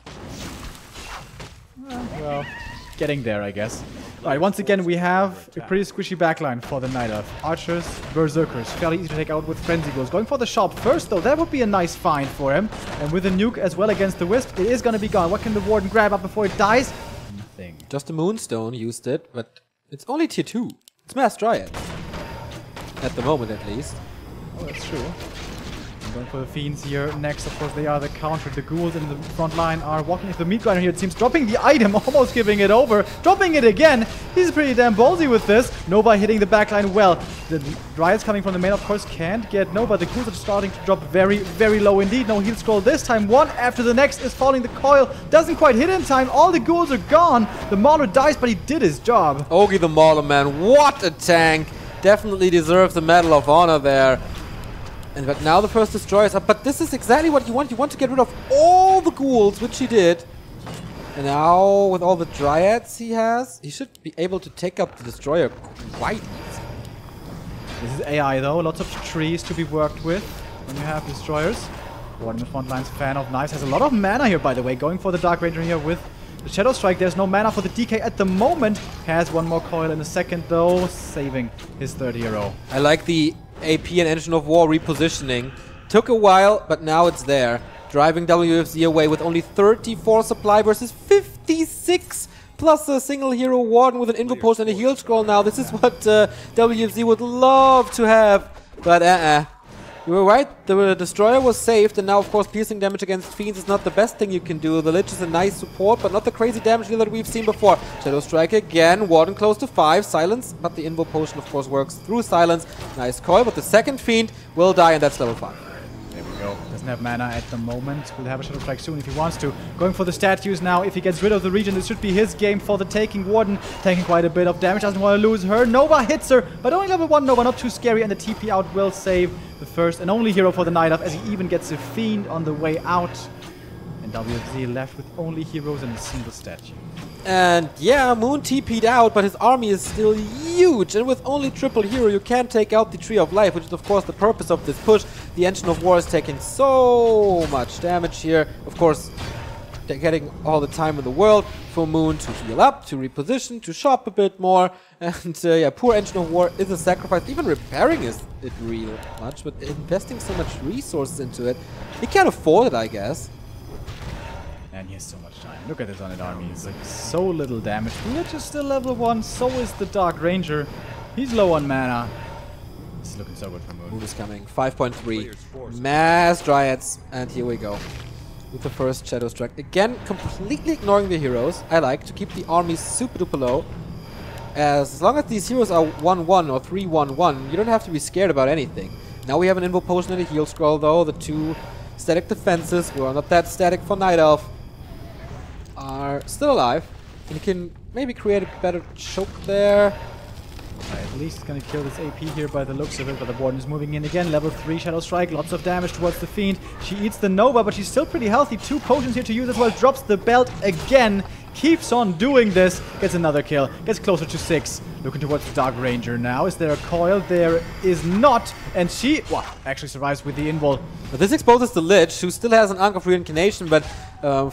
Well, getting there, I guess. Alright, once again, we have a pretty squishy backline for the Night Elf. Archers, Berserkers, fairly easy to take out with Frenzy Ghouls. Going for the shop first, though, that would be a nice find for him. And with a nuke as well against the Wisp, it is going to be gone. What can the Warden grab up before it dies? Nothing. Just a Moonstone used it, but it's only tier 2. It's Mass Dryad. At the moment, at least. Oh, that's true. I'm going for the Fiends here. Next, of course, they are the counter. The ghouls in the front line are walking into the meat grinder here. It seems dropping the item, almost giving it over. Dropping it again. He's pretty damn ballsy with this. Nova hitting the backline well. The Dryads coming from the main, of course, can't get Nova. The ghouls are starting to drop very, very low indeed. No heal scroll this time. One after the next is falling. The coil doesn't quite hit in time. All the ghouls are gone. The Mauler dies, but he did his job. Ogi the Mauler, man. What a tank. Definitely deserves the Medal of Honor there. And but now the first destroyer is up. But this is exactly what you want. You want to get rid of all the ghouls, which he did. And now, with all the Dryads he has, he should be able to take up the destroyer quite easy. This is AI though. Lots of trees to be worked with when you have destroyers. Warden in the front line's fan of Knives has a lot of mana here, by the way. Going for the Dark Ranger here with the Shadow Strike. There's no mana for the DK at the moment. Has one more coil in a second though, saving his third hero. I like the AP and Engine of War repositioning. Took a while, but now it's there. Driving WFZ away with only 34 supply versus 56, plus a single hero Warden with an Invo Post and a heal scroll now. This is what WFZ would love to have, but You were right, the Destroyer was saved, and now of course piercing damage against Fiends is not the best thing you can do. The Lich is a nice support, but not the crazy damage deal that we've seen before. Shadow Strike again, Warden close to 5, Silence, but the Invo Potion of course works through Silence. Nice coil, but the second Fiend will die, and that's level 5. There we go. Doesn't have mana at the moment. Will have a Shadow Strike soon if he wants to. Going for the statues now. If he gets rid of the region, this should be his game for the taking. Warden taking quite a bit of damage. Doesn't want to lose her. Nova hits her, but only level 1 Nova. Not too scary, and the TP out will save the first and only hero for the Night Elf, as he even gets a Fiend on the way out. And WFZ left with only heroes and a single statue. And yeah, Moon TP'd out, but his army is still huge. And with only triple hero, you can't take out the Tree of Life, which is of course the purpose of this push. The Engine of War is taking so much damage here. Of course, they're getting all the time in the world for Moon to heal up, to reposition, to shop a bit more. And yeah, poor Engine of War is a sacrifice. Even repairing is it real much, but investing so much resources into it, he can't afford it, I guess. And he has so much time. Look at this Undead army. It's like so little damage. Lich is still level 1. So is the Dark Ranger. He's low on mana. It's looking so good for Moon. Moon is coming. 5.3. Mass Dryads. And here we go. With the first Shadow Strike. Again, completely ignoring the heroes. I like to keep the army super duper low. As long as these heroes are 1-1 or 3-1-1, you don't have to be scared about anything. Now we have an Invo Potion and a Heal Scroll though. The two static defenses, who are not that static for Night Elf, are still alive. And you can maybe create a better choke there. At least gonna kill this AP here by the looks of it, but the Warden is moving in again. Level 3 Shadow Strike, lots of damage towards the Fiend. She eats the Nova, but she's still pretty healthy. 2 potions here to use as well. Drops the belt again. Keeps on doing this. Gets another kill. Gets closer to 6. Looking towards the Dark Ranger now. Is there a coil? There is not. And she, well, actually survives with the invul. But this exposes the Lich, who still has an Ankh of Reincarnation, but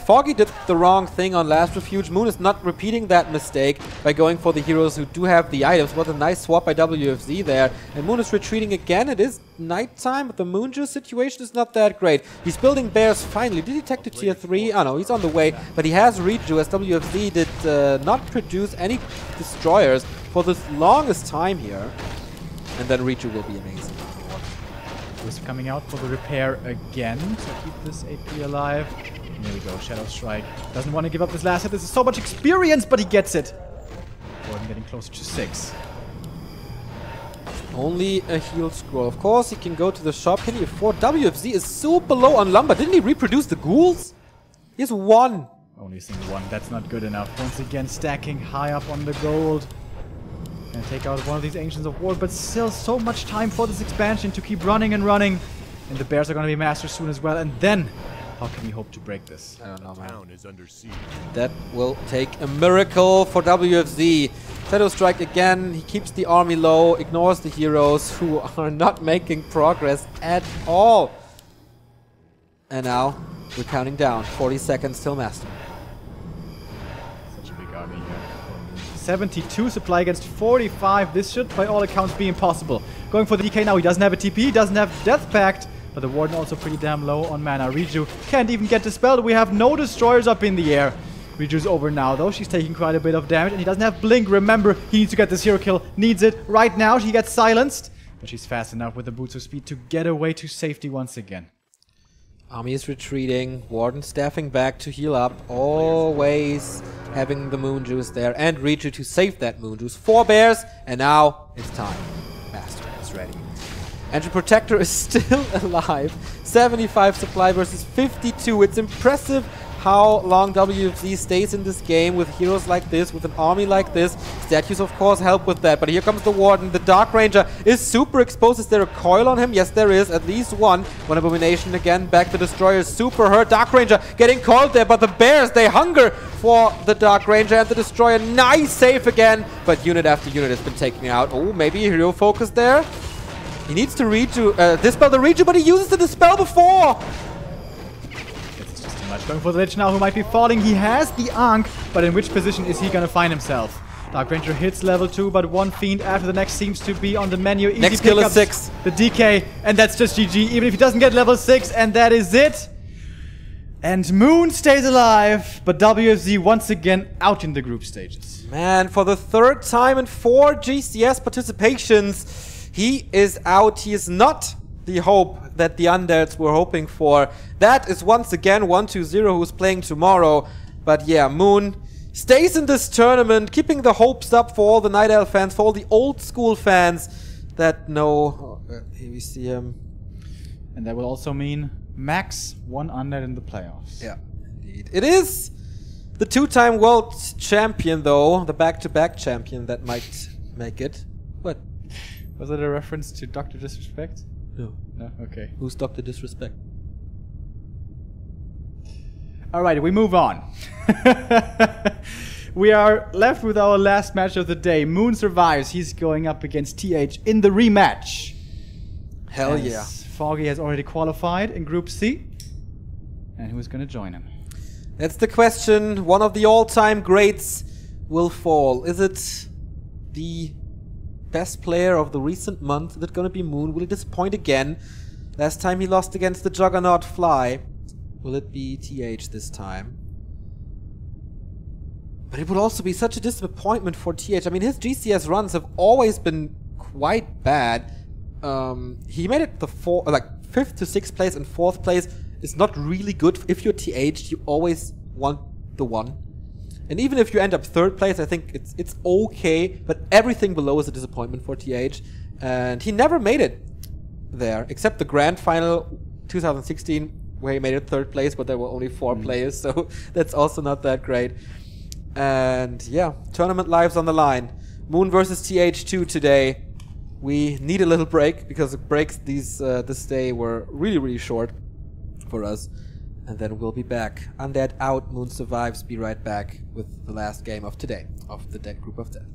Foggy did the wrong thing on Last Refuge. Moon is not repeating that mistake by going for the heroes who do have the items. What a nice swap by WFZ there. And Moon is retreating again. It is nighttime, but the Moon Juice situation is not that great. He's building bears finally. Did he tech to tier 3? Oh no, he's on the way. But he has Reju, as WFZ did not produce any destroyers for the longest time here. And then Reju will be amazing. Is coming out for the repair again to keep this AP alive. And there we go, Shadow Strike. Doesn't want to give up this last hit. This is so much experience, but he gets it. Warden getting closer to 6. Only a heal scroll. Of course, he can go to the shop. Can he afford? WFZ is super low on lumber. Didn't he reproduce the ghouls? He has 1. Only a single 1. That's not good enough. Once again, stacking high up on the gold. Gonna take out one of these Ancients of War, but still so much time for this expansion to keep running and running. And the bears are gonna be masters soon as well. And then, how can we hope to break this? I don't know, man. Town is under siege. That will take a miracle for WFZ. Shadow Strike again. He keeps the army low, ignores the heroes who are not making progress at all. And now, we're counting down. 40 seconds till master. Such a big army here. 72 supply against 45. This should, by all accounts, be impossible. Going for the DK now. He doesn't have a TP. He doesn't have Death Pact. But the Warden also pretty damn low on mana. Reju can't even get dispelled. We have no destroyers up in the air. Reju's over now, though. She's taking quite a bit of damage. And he doesn't have Blink. Remember, he needs to get this hero kill. Needs it right now. She gets silenced. But she's fast enough with the boots of speed to get away to safety once again. Army is retreating. Warden staffing back to heal up. Always having the Moon Juice there. And Reju to save that Moon Juice. 4 bears. And now it's time. Master is ready. Engine Protector is still alive. 75 supply versus 52. It's impressive how long WFZ stays in this game with heroes like this, with an army like this. Statues, of course, help with that. But here comes the Warden. The Dark Ranger is super exposed. Is there a coil on him? Yes, there is. At least one. One Abomination again. Back to Destroyer. Super hurt. Dark Ranger getting coiled there. But the bears, they hunger for the Dark Ranger and the Destroyer. Nice save again. But unit after unit has been taken out. Oh, maybe a hero focus there. He needs to dispel the Reju, but he uses the dispel before. It's just too much. Going for the Lich now, who might be falling. He has the Ankh, but in which position is he gonna find himself? Dark Ranger hits level 2, but one Fiend after the next seems to be on the menu. Easy next kill is pickups. 6. The DK, and that's just GG, even if he doesn't get level 6, and that is it. And Moon stays alive, but WFZ once again out in the group stages. Man, for the 3rd time in 4 GCS participations, he is out. He is not the hope that the Undeads were hoping for. That is once again 1-2-0 who's playing tomorrow. But yeah, Moon stays in this tournament, keeping the hopes up for all the Night Owl fans, for all the old school fans that know. Oh, here we see him. And that will also mean max 1 Undead in the playoffs. Yeah, indeed. It is the 2-time world champion, though, the back-to-back champion that might make it. What? Was it a reference to Dr. Disrespect? No. No? Okay. Who's Dr. Disrespect? Alright, we move on. We are left with our last match of the day. Moon survives. He's going up against TH in the rematch. Hell yeah. Foggy has already qualified in Group C. And who's going to join him? That's the question. One of the all-time greats will fall. Is it the best player of the recent month? Is it going to be Moon? Will he disappoint again? Last time he lost against the Juggernaut Fly. Will it be TH this time? But it would also be such a disappointment for TH. I mean, his GCS runs have always been quite bad. He made it the 5th to 6th place, and 4th place is not really good. If you're TH, you always want the 1. And even if you end up 3rd place, I think it's okay. But everything below is a disappointment for TH. And he never made it there, except the Grand Final 2016, where he made it 3rd place, but there were only 4 players, so that's also not that great. And yeah, tournament lives on the line. Moon versus TH2 today. We need a little break, because the breaks this day were really, really short for us. And then we'll be back. Undead out, Moon survives. Be right back with the last game of today of the Dead Group of Death.